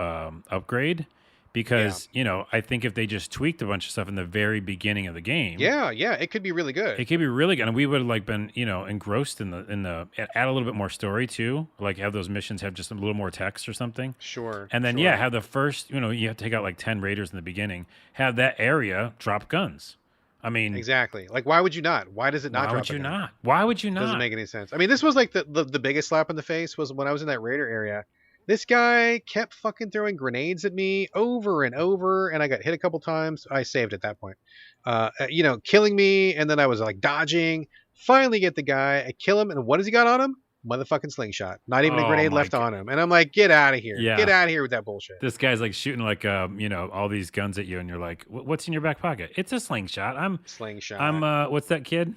upgrade because I think if they just tweaked a bunch of stuff in the very beginning of the game, yeah, it could be really it good. could be really good, and we would have like been engrossed in the add a little bit more story too, like have those missions have just a little more text or something. Sure, And then sure. have the first, you have to take out like 10 raiders in the beginning, have that area drop guns. I mean, Exactly. Like, why would you not? Why does it not why drop would you a gun? not? Why would you Doesn't not? make any sense. I mean, this was like the biggest slap in the face was when I was in that raider area. This guy kept fucking throwing grenades at me over and over, and I got hit a couple times. I saved at that point. Killing me, and then I was like dodging. Finally get the guy, I kill him, and what has he got on him? motherfucking slingshot. Not even a Oh grenade my left god. on him. And I'm like, get out of here. Yeah. Get out of here with that bullshit. This guy's like shooting like all these guns at you, and you're like, "What's in your back pocket?" It's a slingshot. Slingshot. I'm what's that kid?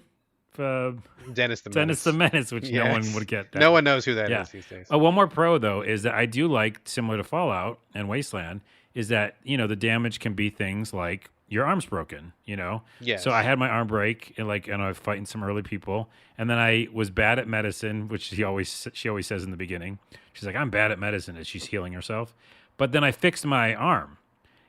Dennis the Dennis Menace. the Menace, which no one Yes. would get. That. No one knows who that Yeah. is these days. One more pro though is that I do like, similar to Fallout and Wasteland, is that the damage can be things like your arm's broken. Yes. So I had my arm break, and I was fighting some early people, and then I was bad at medicine, which she always says in the beginning. She's like, I'm bad at medicine as she's healing herself. But then I fixed my arm,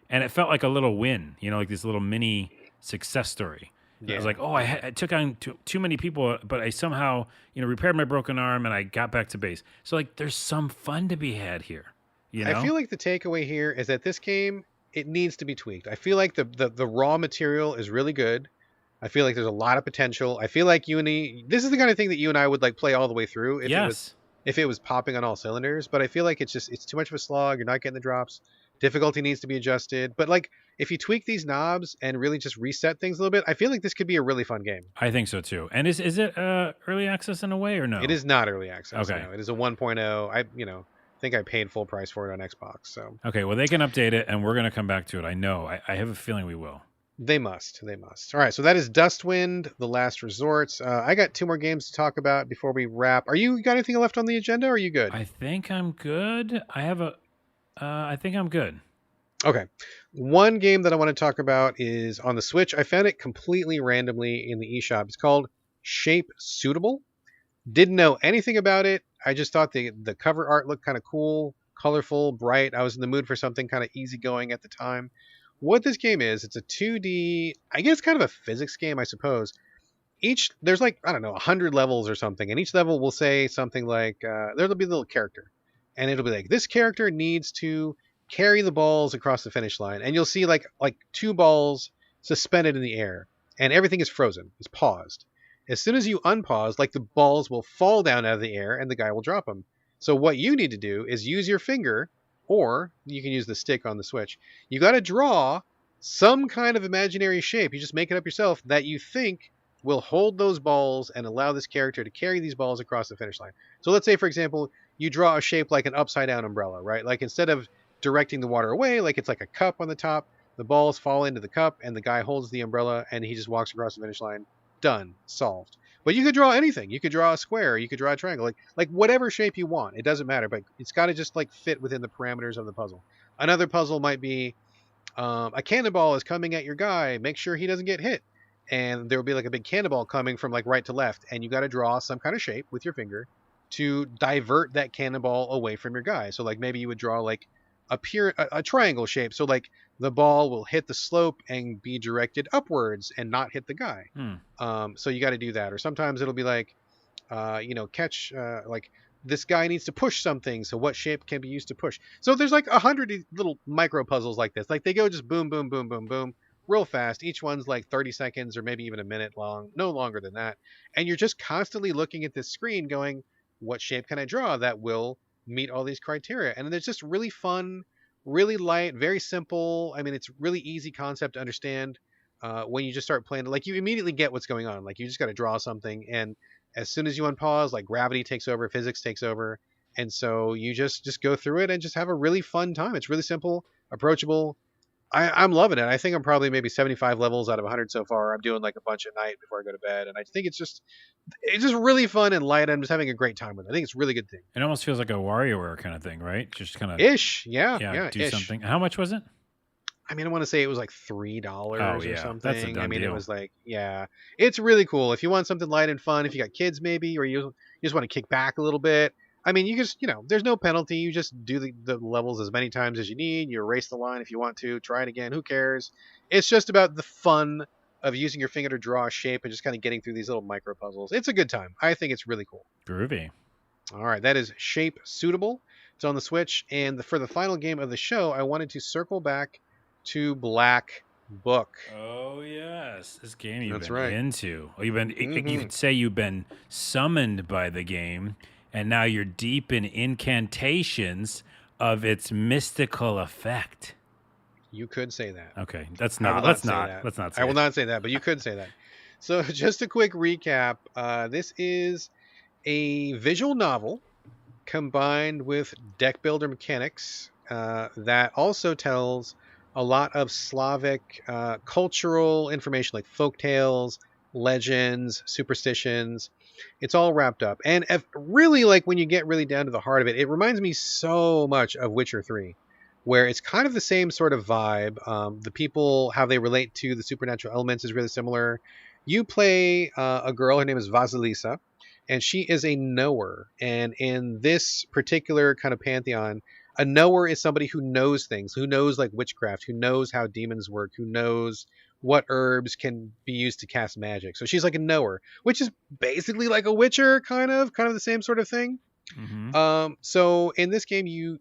and it felt like a little win, like this little mini success story. Yeah. I was like, I took on too many people, but I somehow, repaired my broken arm, and I got back to base. So, like, there's some fun to be had here. I feel like the takeaway here is that this game, it needs to be tweaked. I feel like the raw material is really good. I feel like there's a lot of potential. I feel like this is the kind of thing that you and I would like play all the way through if it was popping on all cylinders. But I feel like it's too much of a slog. You're not getting the drops. Difficulty needs to be adjusted. But like, if you tweak these knobs and really just reset things a little bit, I feel like this could be a really fun game. I think so too. And is it early access in a way, or no? It is not early access. Okay. No. It is a 1.0. I think I paid full price for it on Xbox. So okay, well, they can update it, and we're going to come back to it. I know. I have a feeling we will. They must. All right, so that is Dustwind, The Last Resort. I got 2 more games to talk about before we wrap. You got anything left on the agenda, or are you good? I think I'm good. I think I'm good. Okay. One game that I want to talk about is on the Switch. I found it completely randomly in the eShop. It's called Shape Suitable. Didn't know anything about it. I just thought the cover art looked kind of cool, colorful, bright. I was in the mood for something kind of easygoing at the time. What this game is, it's a 2D, I guess kind of a physics game, I suppose. There's like, I don't know, 100 levels or something, and each level will say something like, there'll be a little character, and it'll be like, this character needs to carry the balls across the finish line, and you'll see like 2 balls suspended in the air, and everything is frozen, it's paused. As soon as you unpause, like the balls will fall down out of the air, and the guy will drop them. So what you need to do is use your finger, or you can use the stick on the Switch. You got to draw some kind of imaginary shape. You just make it up yourself that you think will hold those balls and allow this character to carry these balls across the finish line. So let's say, for example, you draw a shape like an upside down umbrella, right? Like instead of directing the water away, like it's like a cup on the top, the balls fall into the cup and the guy holds the umbrella and he just walks across the finish line. Done. Solved. But you could draw anything. You could draw a square. You could draw a triangle. Like whatever shape you want. It doesn't matter. But it's got to just like fit within the parameters of the puzzle. Another puzzle might be a cannonball is coming at your guy. Make sure he doesn't get hit. And there will be like a big cannonball coming from like right to left. And you got to draw some kind of shape with your finger to divert that cannonball away from your guy. So like maybe you would draw like a triangle shape. So like the ball will hit the slope and be directed upwards and not hit the guy. So you got to do that. Or sometimes it'll be like, catch, like this guy needs to push something. So what shape can be used to push? So there's like 100 little micro puzzles like this. Like they go just boom, boom, boom, boom, boom, real fast. Each one's like 30 seconds or maybe even a minute long, no longer than that. And you're just constantly looking at this screen going, what shape can I draw that will meet all these criteria? And it's just really fun, really light, very simple. I mean, it's really easy concept to understand when you just start playing. Like you immediately get what's going on. Like you just got to draw something, and as soon as you unpause, like gravity takes over, physics takes over, and so you just go through it and just have a really fun time. It's really simple, approachable. I'm loving it. I think I'm probably maybe 75 levels out of 100 so far. I'm doing like a bunch at night before I go to bed, and I think it's just really fun and light. I'm just having a great time with it. I think it's a really good thing. It almost feels like a WarioWare kind of thing, right? Just kind of ish, yeah, do something. How much was it? I mean, I want to say it was like $3 or something. That's a done deal. It was like, yeah, it's really cool. If you want something light and fun, if you got kids maybe, or you just want to kick back a little bit. I mean, you just, there's no penalty. You just do the levels as many times as you need. You erase the line if you want to. Try it again. Who cares? It's just about the fun of using your finger to draw a shape and just kind of getting through these little micro puzzles. It's a good time. I think it's really cool. Groovy. All right. That is Shape Suitable. It's on the Switch. And for the final game of the show, I wanted to circle back to Black Book. Oh, yes. This game you've That's been right. into. You could say you've been summoned by the game. And now you're deep in incantations of its mystical effect. You could say that. Okay, let's not say I will not say that, but you could say that. So just a quick recap. This is a visual novel combined with deck builder mechanics that also tells a lot of Slavic cultural information like folk tales, legends, superstitions. It's all wrapped up. And if, really, like when you get really down to the heart of it, it reminds me so much of Witcher 3, where it's kind of the same sort of vibe. The people, how they relate to the supernatural elements is really similar. You play a girl, her name is Vasilisa, and she is a knower. And in this particular kind of pantheon, a knower is somebody who knows things, who knows like witchcraft, who knows how demons work, who knows what herbs can be used to cast magic. So she's like a knower, which is basically like a witcher, kind of the same sort of thing. Mm-hmm. So in this game, you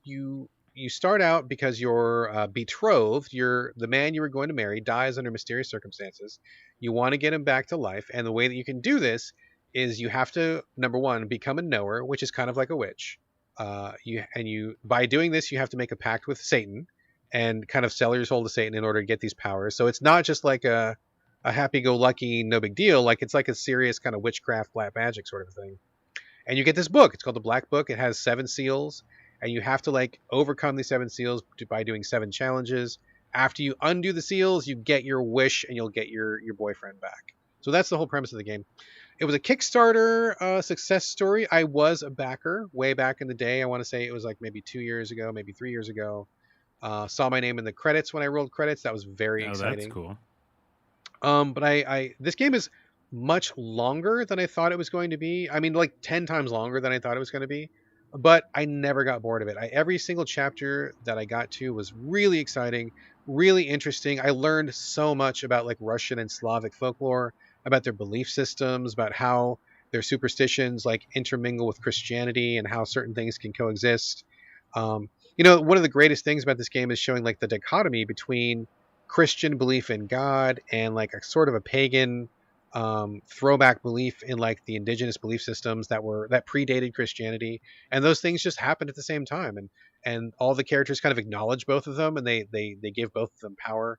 start out because you're betrothed. You're the man you were going to marry dies under mysterious circumstances. You want to get him back to life, and the way that you can do this is you have to, number one, become a knower, which is kind of like a witch. You by doing this, you have to make a pact with Satan and kind of sell your soul to Satan in order to get these powers. So it's not just like a happy-go-lucky, no big deal. Like it's like a serious kind of witchcraft, black magic sort of thing. And you get this book. It's called the Black Book. It has 7 seals, and you have to like overcome these 7 seals by doing 7 challenges. After you undo the seals, you get your wish, and you'll get your boyfriend back. So that's the whole premise of the game. It was a Kickstarter success story. I was a backer way back in the day. I want to say it was like maybe 2 years ago, maybe 3 years ago. Saw my name in the credits when I rolled credits. That was very exciting. That's cool. But I this game is much longer than I thought it was going to be. I mean, like 10 times longer than I thought it was going to be. But I never got bored of it. Every single chapter that I got to was really exciting, really interesting. I learned so much about like Russian and Slavic folklore, about their belief systems, about how their superstitions like intermingle with Christianity and how certain things can coexist. One of the greatest things about this game is showing like the dichotomy between Christian belief in God and like a sort of a pagan throwback belief in like the indigenous belief systems that predated Christianity, and those things just happened at the same time, and all the characters kind of acknowledge both of them, and they give both of them power.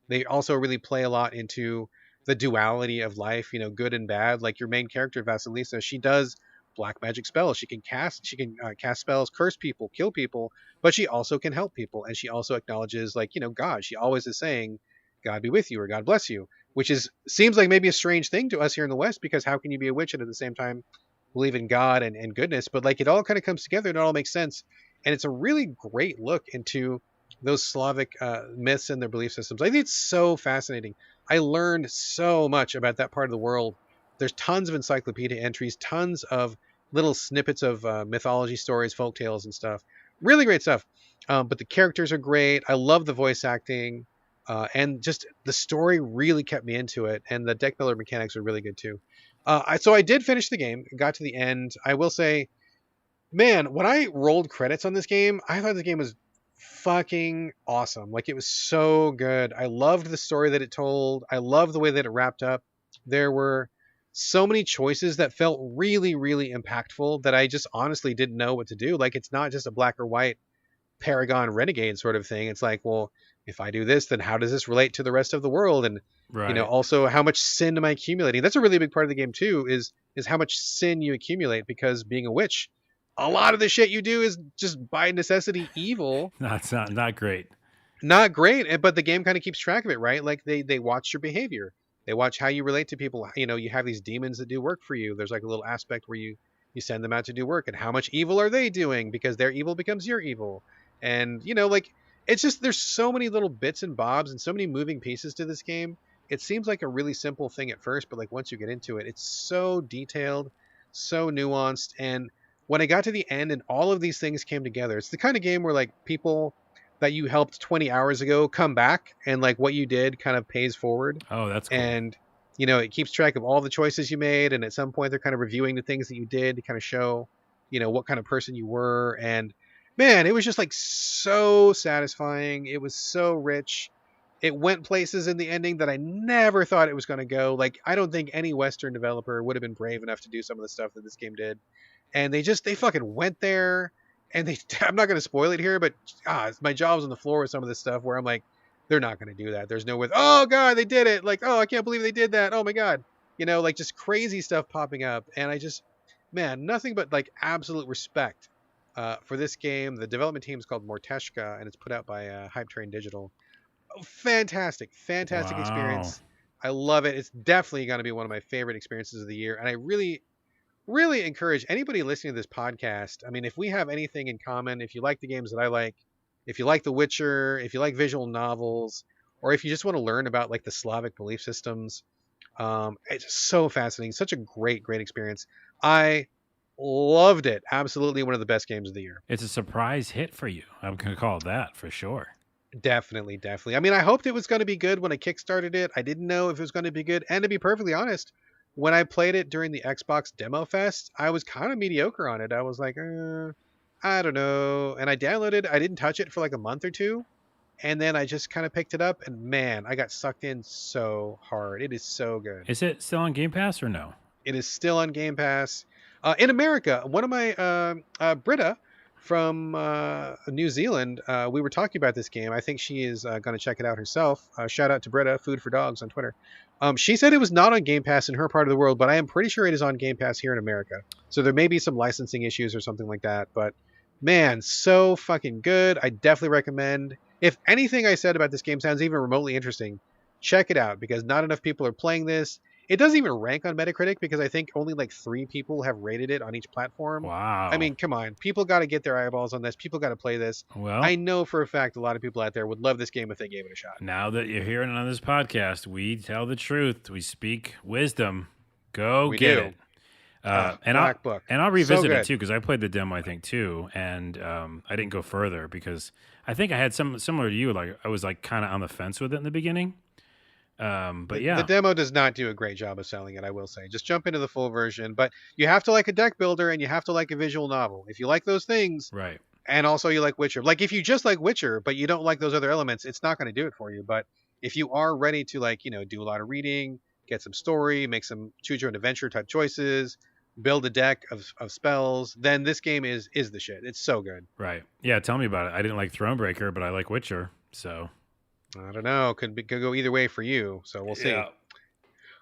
They also really play a lot into the duality of life, good and bad. Like your main character Vasilisa, she does black magic spells. She can cast spells, curse people, kill people, but she also can help people, and she also acknowledges like God. She always is saying, "God be with you" or "God bless you," which seems like maybe a strange thing to us here in the West, because how can you be a witch and at the same time believe in God and goodness? But like it all kind of comes together and it all makes sense, and it's a really great look into those Slavic myths and their belief systems. I think it's so fascinating. I learned so much about that part of the world. There's tons of encyclopedia entries, tons of little snippets of mythology stories, folk tales, and stuff. Really great stuff. But the characters are great. I love the voice acting. And just the story really kept me into it. And the deck builder mechanics are really good too. So I did finish the game, got to the end. I will say, man, when I rolled credits on this game, I thought the game was fucking awesome. Like it was so good. I loved the story that it told. I loved the way that it wrapped up. There were so many choices that felt really, really impactful that I just honestly didn't know what to do. Like it's not just a black or white Paragon Renegade sort of thing. It's like, well, if I do this, then how does this relate to the rest of the world? And Right. also how much sin am I accumulating? That's a really big part of the game too, is how much sin you accumulate, because being a witch, a lot of the shit you do is just by necessity evil. That's not great. Not great, but the game kind of keeps track of it, right? Like they watch your behavior. They watch how you relate to people. You have these demons that do work for you. There's like a little aspect where you send them out to do work, and how much evil are they doing, because their evil becomes your evil. And like it's just, there's so many little bits and bobs and so many moving pieces to this game. It seems like a really simple thing at first, but like once you get into it, it's so detailed, so nuanced. And when I got to the end and all of these things came together, it's the kind of game where like people that you helped 20 hours ago come back, and like what you did kind of pays forward. Oh, that's cool. And it keeps track of all the choices you made, and at some point they're kind of reviewing the things that you did to kind of show what kind of person you were. And man, it was just like so satisfying. It was so rich. It went places in the ending that I never thought it was going to go. Like I don't think any Western developer would have been brave enough to do some of the stuff that this game did. And they fucking went there. And I'm not going to spoil it here, but my jaw was on the floor with some of this stuff where I'm like, they're not going to do that. There's no way. Oh God, they did it. Like, oh, I can't believe they did that. Oh my God. Like just crazy stuff popping up. And man, nothing but like absolute respect for this game. The development team is called Morteshka, and it's put out by Hype Train Digital. Oh, fantastic, fantastic Wow. experience. I love it. It's definitely going to be one of my favorite experiences of the year, and I really, really encourage anybody listening to this podcast. I mean, if we have anything in common, if you like the games that I like, if you like The Witcher, if you like visual novels, or if you just want to learn about like the Slavic belief systems, it's so fascinating. Such a great, great experience. I loved it. Absolutely one of the best games of the year. It's a surprise hit for you. I'm going to call it that for sure. Definitely, definitely. I mean, I hoped it was going to be good when I kickstarted it. I didn't know if it was going to be good. And to be perfectly honest, when I played it during the Xbox Demo Fest, I was kind of mediocre on it. I was like, I don't know. And I downloaded, I didn't touch it for like a month or two. And then I just kind of picked it up. And man, I got sucked in so hard. It is so good. Is it still on Game Pass or no? It is still on Game Pass. In America, one of my, Britta from New Zealand, we were talking about this game. I think she is going to check it out herself. Shout out to Britta, Food for Dogs on Twitter. She said it was not on Game Pass in her part of the world, but I am pretty sure it is on Game Pass here in America. So there may be some licensing issues or something like that. But man, so fucking good. I definitely recommend. If anything I said about this game sounds even remotely interesting, check it out because not enough people are playing this. It doesn't even rank on Metacritic because I think only like 3 people have rated it on each platform. Wow. I mean, come on. People got to get their eyeballs on this. People got to play this. Well, I know for a fact a lot of people out there would love this game if they gave it a shot. now that you're hearing it on this podcast, we tell the truth. We speak wisdom. Go We get do. it. Black Book. I'll revisit good. it too because I played the demo I think too, and I didn't go further because I think I had some similar to you. Like I was like kind of on the fence with it in the beginning. But yeah, The demo does not do a great job of selling it, I will say. Just jump into the full version. But you have to like a deck builder and you have to like a visual novel. If you like those things, right. and also you like Witcher. Like if you just like Witcher, but you don't like those other elements, it's not going to do it for you. But if you are ready to like, do a lot of reading, get some story, make some choose your own adventure type choices, build a deck of spells, then this game is the shit. It's so good. Right. Yeah, tell me about it. I didn't like Thronebreaker, but I like Witcher. So I don't know. Could go either way for you. So we'll see. Yeah.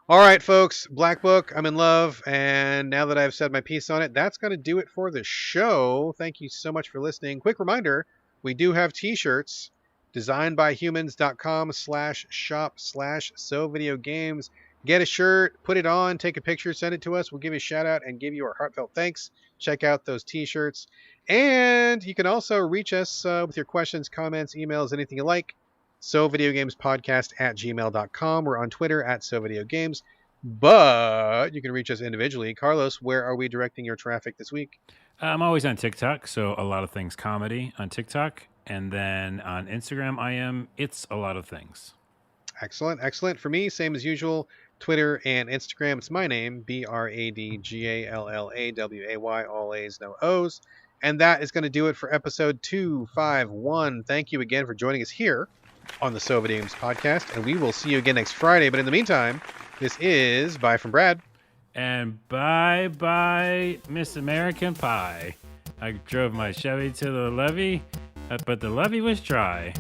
All right, folks. Black Book, I'm in love. And now that I've said my piece on it, that's going to do it for the show. Thank you so much for listening. Quick reminder, we do have t-shirts. designedbyhumans.com/shop/SoVideoGames. Get a shirt, put it on, take a picture, send it to us. We'll give you a shout out and give you our heartfelt thanks. Check out those t-shirts. And you can also reach us with your questions, comments, emails, anything you like. SoVideoGamesPodcast@gmail.com. We're on Twitter @SoVideoGames. But you can reach us individually. Carlos, where are we directing your traffic this week? I'm always on TikTok, so a lot of things comedy on TikTok. And then on Instagram, It's a lot of things. Excellent, excellent. For me, same as usual, Twitter and Instagram. It's my name, BradGallaway, all A's, no O's. And that is going to do it for episode 251. Thank you again for joining us here on the Videogames podcast, and we will see you again next Friday. But in the meantime, this is bye from Brad. And bye, Miss American Pie. I drove my Chevy to the levee, but the levee was dry.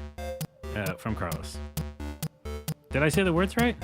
From Carlos. Did I say the words right?